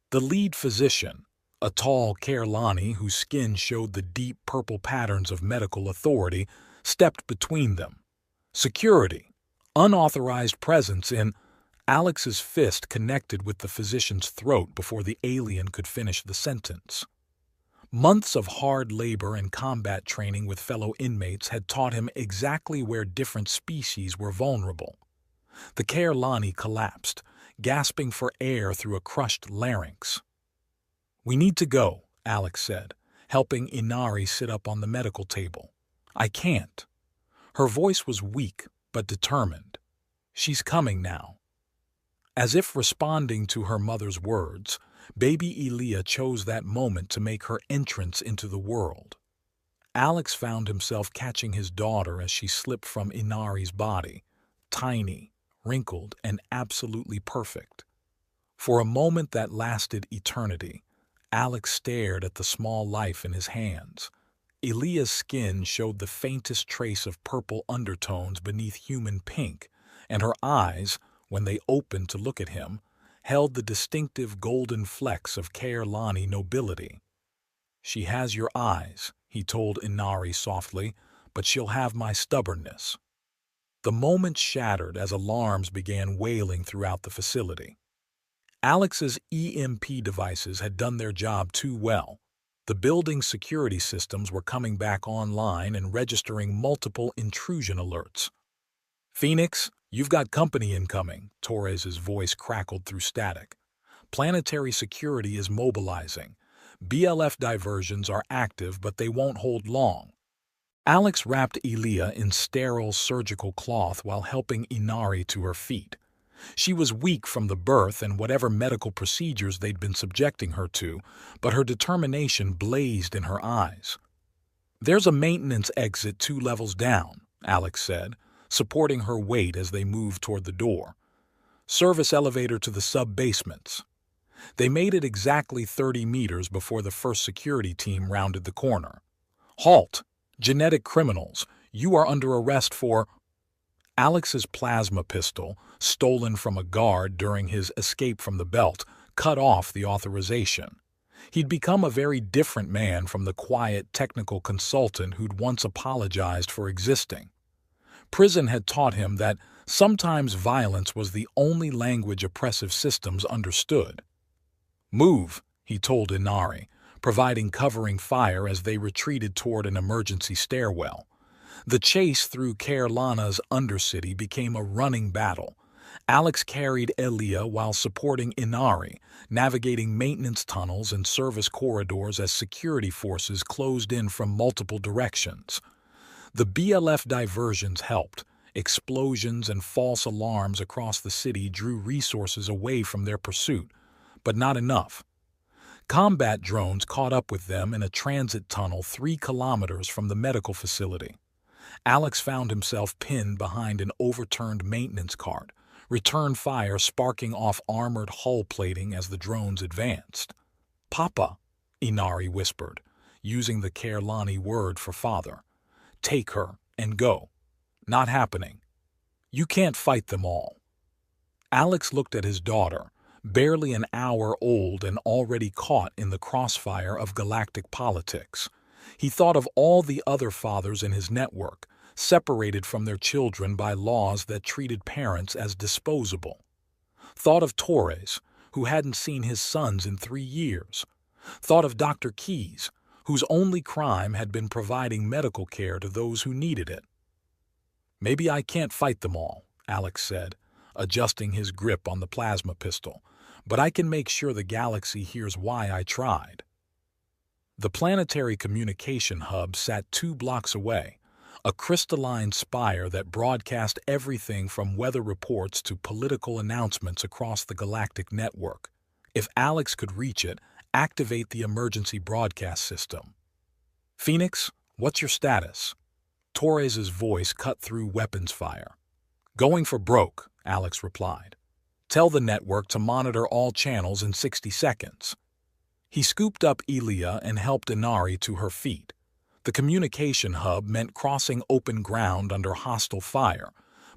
The lead physician, a tall Kairlani whose skin showed the deep purple patterns of medical authority, stepped between them. "Security. Unauthorized presence in—" Alex's fist connected with the physician's throat before the alien could finish the sentence. Months of hard labor and combat training with fellow inmates had taught him exactly where different species were vulnerable. The Kairlani collapsed, gasping for air through a crushed larynx. "We need to go," Alex said, helping Inari sit up on the medical table. "I can't." Her voice was weak but determined. "She's coming now." As if responding to her mother's words, baby Elia chose that moment to make her entrance into the world. Alex found himself catching his daughter as she slipped from Inari's body, tiny, wrinkled, and absolutely perfect. For a moment that lasted eternity, Alex stared at the small life in his hands. Elia's skin showed the faintest trace of purple undertones beneath human pink, and her eyes, when they opened to look at him, held the distinctive golden flecks of Kairlani nobility. "She has your eyes," he told Inari softly, "but she'll have my stubbornness." The moment shattered as alarms began wailing throughout the facility. Alex's EMP devices had done their job too well. The building's security systems were coming back online and registering multiple intrusion alerts. "Phoenix, you've got company incoming," Torres's voice crackled through static. "Planetary security is mobilizing. BLF diversions are active, but they won't hold long." Alex wrapped Elia in sterile surgical cloth while helping Inari to her feet. She was weak from the birth and whatever medical procedures they'd been subjecting her to, but her determination blazed in her eyes. "There's a maintenance exit 2 levels down," Alex said, supporting her weight as they moved toward the door. "Service elevator to the sub-basements." They made it exactly 30 meters before the first security team rounded the corner. "Halt! Genetic criminals, you are under arrest for—" Alex's plasma pistol, stolen from a guard during his escape from the belt, cut off the authorization. He'd become a very different man from the quiet technical consultant who'd once apologized for existing. Prison had taught him that sometimes violence was the only language oppressive systems understood. "Move," he told Inari, providing covering fire as they retreated toward an emergency stairwell. The chase through Carolina's undercity became a running battle. Alex carried Elia while supporting Inari, navigating maintenance tunnels and service corridors as security forces closed in from multiple directions. The BLF diversions helped. Explosions and false alarms across the city drew resources away from their pursuit, but not enough. Combat drones caught up with them in a transit tunnel 3 kilometers from the medical facility. Alex found himself pinned behind an overturned maintenance cart, return fire sparking off armored hull plating as the drones advanced. "Papa," Inari whispered, using the Kerlani word for father. "Take her and go." "Not happening. You can't fight them all." Alex looked at his daughter, barely an hour old and already caught in the crossfire of galactic politics. He thought of all the other fathers in his network, separated from their children by laws that treated parents as disposable. Thought of Torres, who hadn't seen his sons in 3 years. Thought of Dr. Keyes, whose only crime had been providing medical care to those who needed it. "Maybe I can't fight them all," Alex said, adjusting his grip on the plasma pistol, "but I can make sure the galaxy hears why I tried." The planetary communication hub sat 2 blocks away, a crystalline spire that broadcast everything from weather reports to political announcements across the galactic network. If Alex could reach it, activate the emergency broadcast system. "Phoenix, what's your status?" Torres's voice cut through weapons fire. "Going for broke," Alex replied. "Tell the network to monitor all channels in 60 seconds. He scooped up Elia and helped Inari to her feet. The communication hub meant crossing open ground under hostile fire,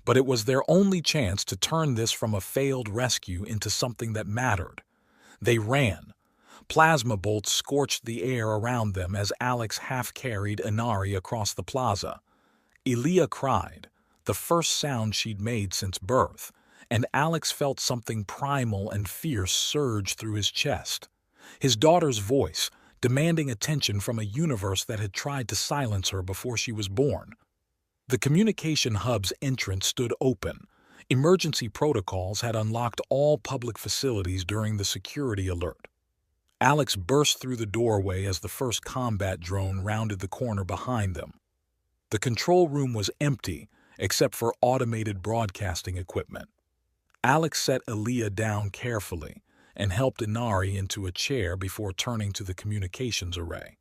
but it was their only chance to turn this from a failed rescue into something that mattered. They ran. Plasma bolts scorched the air around them as Alex half-carried Inari across the plaza. Elia cried, the first sound she'd made since birth, and Alex felt something primal and fierce surge through his chest. His daughter's voice, demanding attention from a universe that had tried to silence her before she was born. The communication hub's entrance stood open. Emergency protocols had unlocked all public facilities during the security alert. Alex burst through the doorway as the first combat drone rounded the corner behind them. The control room was empty, except for automated broadcasting equipment. Alex set Elia down carefully and helped Inari into a chair before turning to the communications array.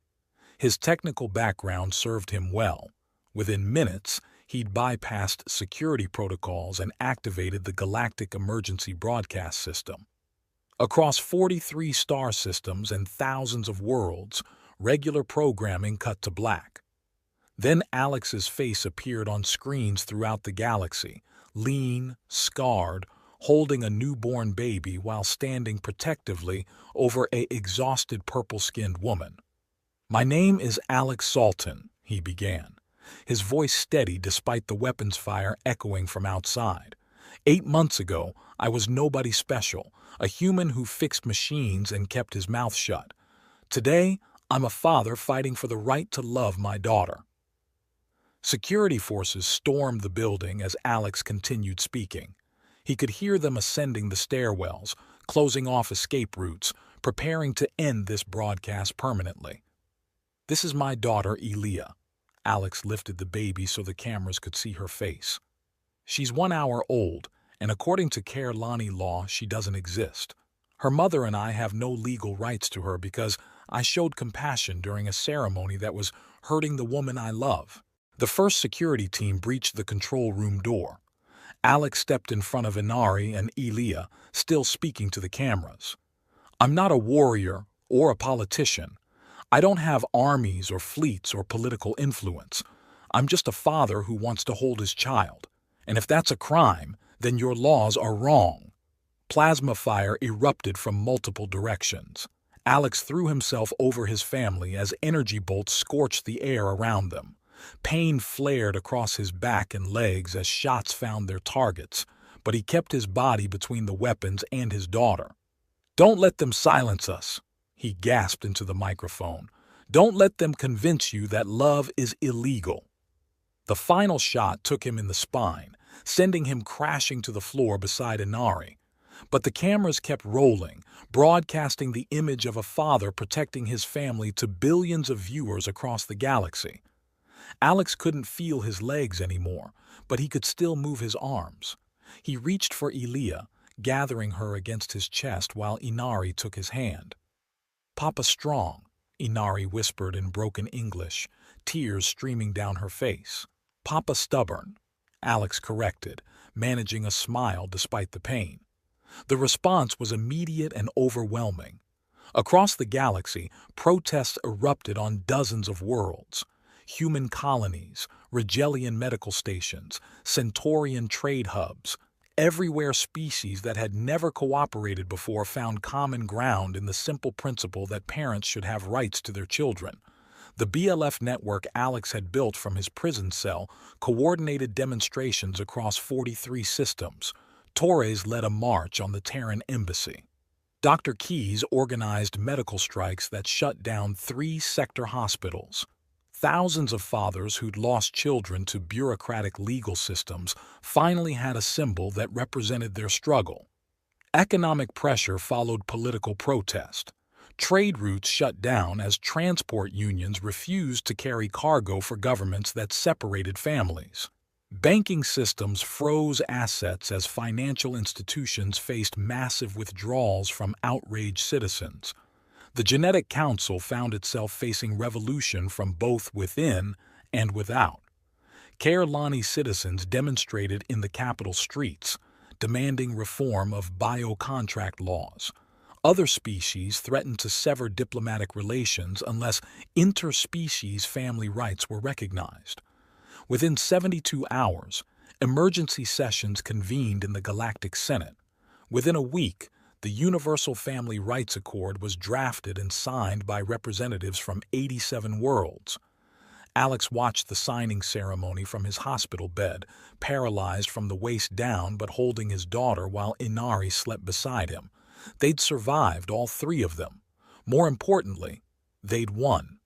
His technical background served him well. Within minutes, he'd bypassed security protocols and activated the Galactic Emergency Broadcast System. Across 43 star systems and thousands of worlds, regular programming cut to black. Then Alex's face appeared on screens throughout the galaxy, lean, scarred, holding a newborn baby while standing protectively over an exhausted purple-skinned woman. "My name is Alex Salton," he began, his voice steady despite the weapons fire echoing from outside. 8 months ago, I was nobody special, a human who fixed machines and kept his mouth shut. Today, I'm a father fighting for the right to love my daughter. Security forces stormed the building as Alex continued speaking. He could hear them ascending the stairwells, closing off escape routes, preparing to end this broadcast permanently. "This is my daughter, Elia." Alex lifted the baby so the cameras could see her face. "She's 1 hour old, and according to Kerlani law, she doesn't exist. Her mother and I have no legal rights to her because I showed compassion during a ceremony that was hurting the woman I love." The first security team breached the control room door. Alex stepped in front of Inari and Elia, still speaking to the cameras. "I'm not a warrior or a politician. I don't have armies or fleets or political influence. I'm just a father who wants to hold his child. And if that's a crime, then your laws are wrong." Plasma fire erupted from multiple directions. Alex threw himself over his family as energy bolts scorched the air around them. Pain flared across his back and legs as shots found their targets, but he kept his body between the weapons and his daughter. "Don't let them silence us," he gasped into the microphone. "Don't let them convince you that love is illegal." The final shot took him in the spine, sending him crashing to the floor beside Inari. But the cameras kept rolling, broadcasting the image of a father protecting his family to billions of viewers across the galaxy. Alex couldn't feel his legs anymore, but he could still move his arms. He reached for Elia, gathering her against his chest while Inari took his hand. "Papa strong," Inari whispered in broken English, tears streaming down her face. "Papa stubborn," Alex corrected, managing a smile despite the pain. The response was immediate and overwhelming. Across the galaxy, protests erupted on dozens of worlds. Human colonies, Rigelian medical stations, Centaurian trade hubs. Everywhere species that had never cooperated before found common ground in the simple principle that parents should have rights to their children. The BLF network Alex had built from his prison cell coordinated demonstrations across 43 systems. Torres led a march on the Terran embassy. Dr. Keyes organized medical strikes that shut down 3 sector hospitals. Thousands of fathers who'd lost children to bureaucratic legal systems finally had a symbol that represented their struggle. Economic pressure followed political protest. Trade routes shut down as transport unions refused to carry cargo for governments that separated families. Banking systems froze assets as financial institutions faced massive withdrawals from outraged citizens. The Genetic Council found itself facing revolution from both within and without. Kairlani citizens demonstrated in the capital streets, demanding reform of biocontract laws. Other species threatened to sever diplomatic relations unless interspecies family rights were recognized. Within 72 hours, emergency sessions convened in the Galactic Senate. Within a week, the Universal Family Rights Accord was drafted and signed by representatives from 87 worlds. Alex watched the signing ceremony from his hospital bed, paralyzed from the waist down but holding his daughter while Inari slept beside him. They'd survived, all 3 of them. More importantly, they'd won.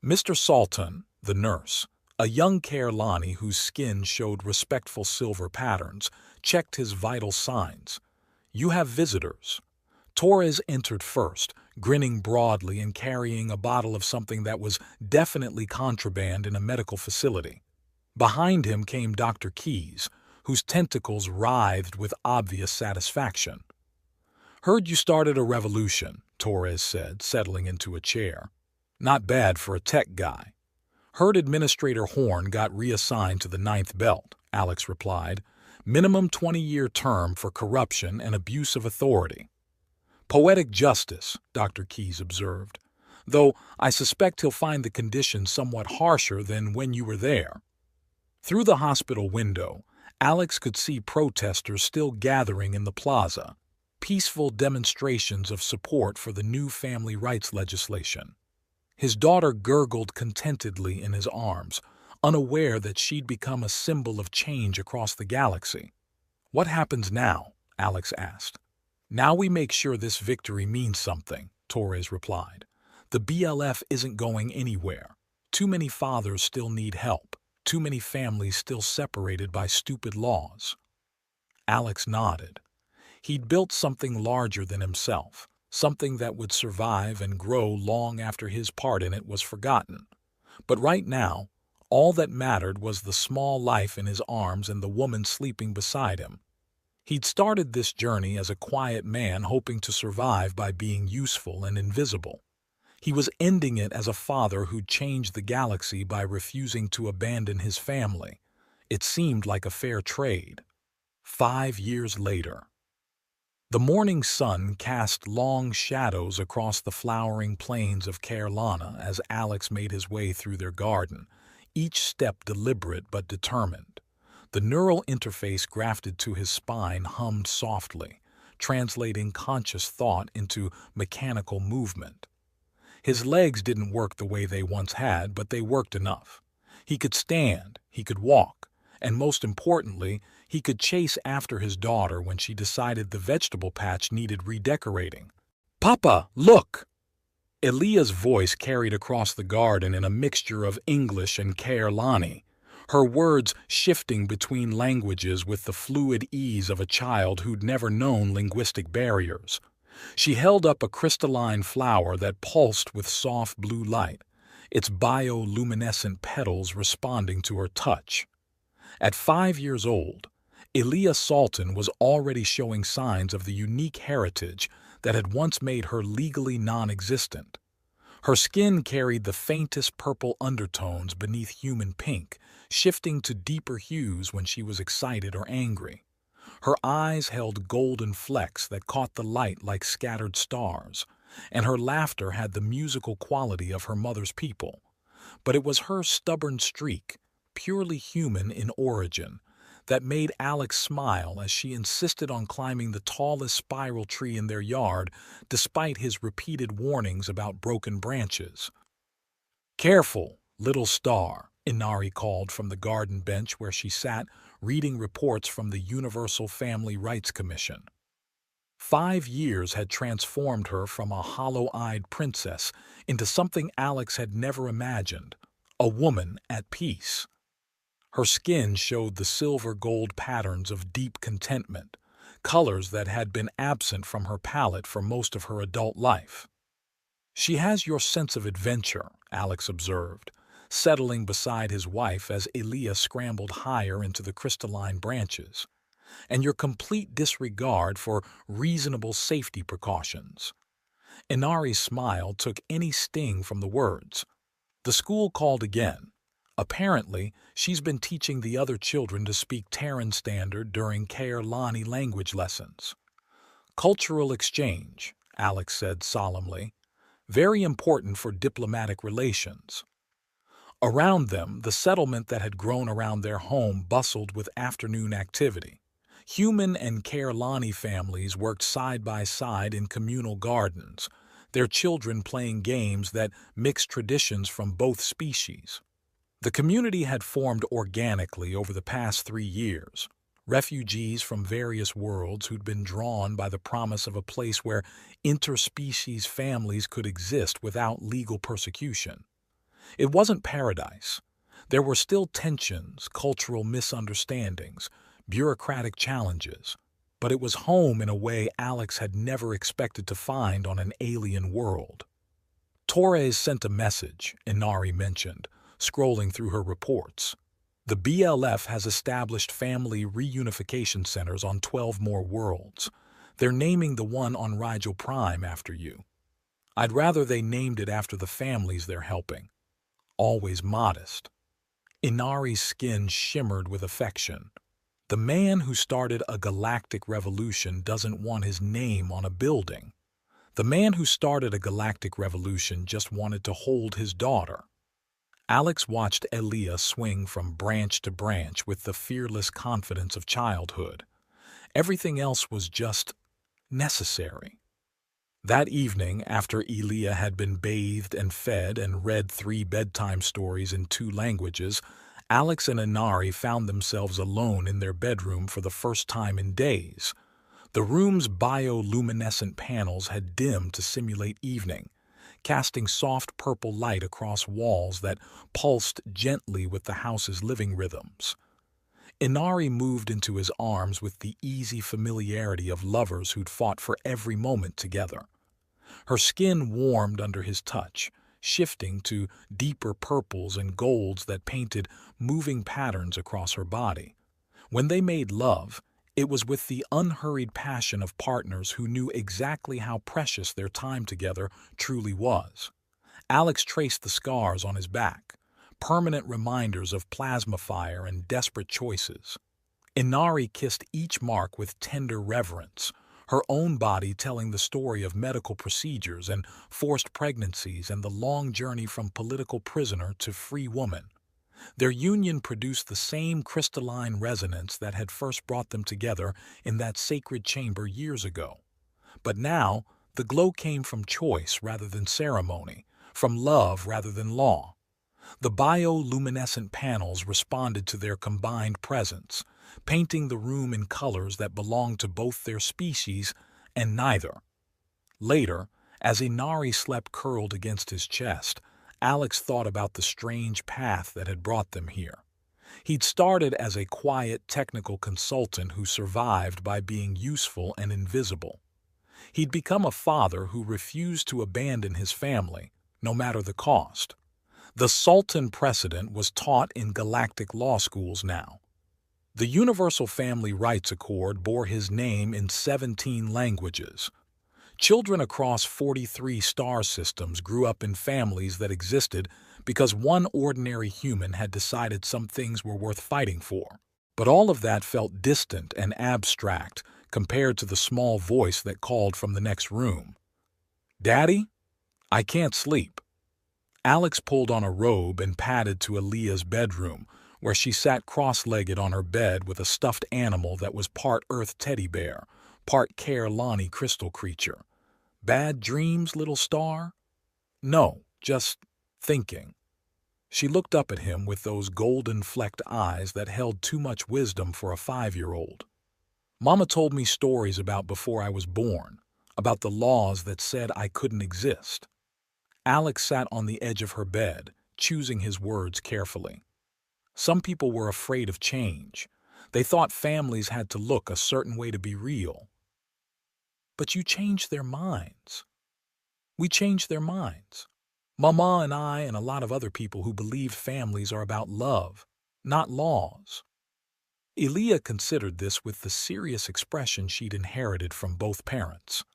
Mr. Salton, the nurse, a young Kairlani whose skin showed respectful silver patterns, checked his vital signs. "You have visitors." Torres entered first, grinning broadly and carrying a bottle of something that was definitely contraband in a medical facility. Behind him came Dr. Keyes, whose tentacles writhed with obvious satisfaction. "Heard you started a revolution," Torres said, settling into a chair. "Not bad for a tech guy." "Heard Administrator Horn got reassigned to the 9th Belt," Alex replied. "Minimum 20-year term for corruption and abuse of authority." "Poetic justice," Dr. Keyes observed. "Though I suspect he'll find the conditions somewhat harsher than when you were there." Through the hospital window, Alex could see protesters still gathering in the plaza. Peaceful demonstrations of support for the new family rights legislation. His daughter gurgled contentedly in his arms, unaware that she'd become a symbol of change across the galaxy. "What happens now?" Alex asked. "Now we make sure this victory means something," Torres replied. "The BLF isn't going anywhere. Too many fathers still need help. Too many families still separated by stupid laws." Alex nodded. He'd built something larger than himself, something that would survive and grow long after his part in it was forgotten. But right now, all that mattered was the small life in his arms and the woman sleeping beside him. He'd started this journey as a quiet man hoping to survive by being useful and invisible. He was ending it as a father who'd changed the galaxy by refusing to abandon his family. It seemed like a fair trade. 5 years later. The morning sun cast long shadows across the flowering plains of Kairlana as Alex made his way through their garden, each step deliberate but determined. The neural interface grafted to his spine hummed softly, translating conscious thought into mechanical movement. His legs didn't work the way they once had, but they worked enough. He could stand, he could walk, and most importantly, he could chase after his daughter when she decided the vegetable patch needed redecorating. "Papa, look!" Elia's voice carried across the garden in a mixture of English and Kaerlani, her words shifting between languages with the fluid ease of a child who'd never known linguistic barriers. She held up a crystalline flower that pulsed with soft blue light, its bioluminescent petals responding to her touch. At 5 years old, Elia Salton was already showing signs of the unique heritage that had once made her legally non-existent. Her skin carried the faintest purple undertones beneath human pink, shifting to deeper hues when she was excited or angry. Her eyes held golden flecks that caught the light like scattered stars, and her laughter had the musical quality of her mother's people. But it was her stubborn streak, purely human in origin, that made Alex smile as she insisted on climbing the tallest spiral tree in their yard despite his repeated warnings about broken branches. "Careful, little star," Inari called from the garden bench where she sat, reading reports from the Universal Family Rights Commission. 5 years had transformed her from a hollow-eyed princess into something Alex had never imagined, a woman at peace. Her skin showed the silver-gold patterns of deep contentment, colors that had been absent from her palette for most of her adult life. "She has your sense of adventure," Alex observed, settling beside his wife as Elia scrambled higher into the crystalline branches, "and your complete disregard for reasonable safety precautions." Inari's smile took any sting from the words. The school called again. Apparently, she's been teaching the other children to speak Terran Standard during Kaerlani language lessons. "Cultural exchange," Alex said solemnly. "Very important for diplomatic relations." Around them, the settlement that had grown around their home bustled with afternoon activity. Human and Kaerlani families worked side by side in communal gardens, their children playing games that mixed traditions from both species. The community had formed organically over the past 3 years, refugees from various worlds who'd been drawn by the promise of a place where interspecies families could exist without legal persecution. It wasn't paradise. There were still tensions, cultural misunderstandings, bureaucratic challenges, but it was home in a way Alex had never expected to find on an alien world. "Torres sent a message," Inari mentioned, scrolling through her reports. "The BLF has established family reunification centers on 12 more worlds. They're naming the one on Rigel Prime after you. I'd rather they named it after the families they're helping." Always modest. Inari's skin shimmered with affection. The man who started a galactic revolution doesn't want his name on a building. The man who started a galactic revolution just wanted to hold his daughter. Alex watched Elia swing from branch to branch with the fearless confidence of childhood. Everything else was just necessary. That evening, after Elia had been bathed and fed and read 3 bedtime stories in 2 languages, Alex and Inari found themselves alone in their bedroom for the first time in days. The room's bioluminescent panels had dimmed to simulate evening, casting soft purple light across walls that pulsed gently with the house's living rhythms. Inari moved into his arms with the easy familiarity of lovers who'd fought for every moment together. Her skin warmed under his touch, shifting to deeper purples and golds that painted moving patterns across her body. When they made love, it was with the unhurried passion of partners who knew exactly how precious their time together truly was. Alex traced the scars on his back, permanent reminders of plasma fire and desperate choices. Inari kissed each mark with tender reverence, her own body telling the story of medical procedures and forced pregnancies and the long journey from political prisoner to free woman. Their union produced the same crystalline resonance that had first brought them together in that sacred chamber years ago. But now, the glow came from choice rather than ceremony, from love rather than law. The bioluminescent panels responded to their combined presence, painting the room in colors that belonged to both their species and neither. Later, as Inari slept curled against his chest, Alex thought about the strange path that had brought them here. He'd started as a quiet technical consultant who survived by being useful and invisible. He'd become a father who refused to abandon his family, no matter the cost. The Sultan precedent was taught in galactic law schools now. The Universal Family Rights Accord bore his name in 17 languages. Children across 43 star systems grew up in families that existed because one ordinary human had decided some things were worth fighting for. But all of that felt distant and abstract compared to the small voice that called from the next room. "Daddy, I can't sleep." Alex pulled on a robe and padded to Aaliyah's bedroom, where she sat cross-legged on her bed with a stuffed animal that was part Earth teddy bear, part Kairlani crystal creature. "Bad dreams, little star?" "No, just thinking." She looked up at him with those golden-flecked eyes that held too much wisdom for a 5-year-old. "Mama told me stories about before I was born, about the laws that said I couldn't exist." Alex sat on the edge of her bed, choosing his words carefully. Some people were afraid of change. They thought families had to look a certain way to be real. But you change their minds. We change their minds. Mama and I and a lot of other people who believe families are about love, not laws. Aaliyah considered this with the serious expression she'd inherited from both parents.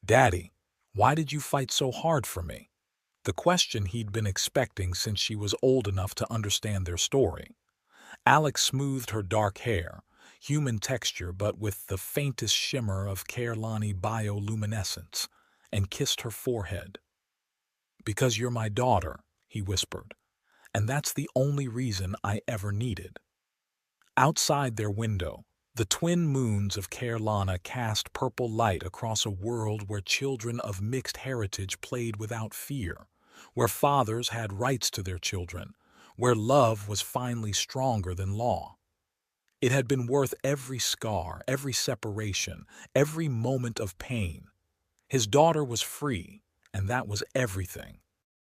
"Daddy, why did you fight so hard for me?" The question he'd been expecting since she was old enough to understand their story. Alex smoothed her dark hair, human texture but with the faintest shimmer of Kairlani bioluminescence, and kissed her forehead. "Because you're my daughter," he whispered, "and that's the only reason I ever needed." Outside their window, the twin moons of Kairlana cast purple light across a world where children of mixed heritage played without fear, where fathers had rights to their children, where love was finally stronger than law. It had been worth every scar, every separation, every moment of pain. His daughter was free, and that was everything.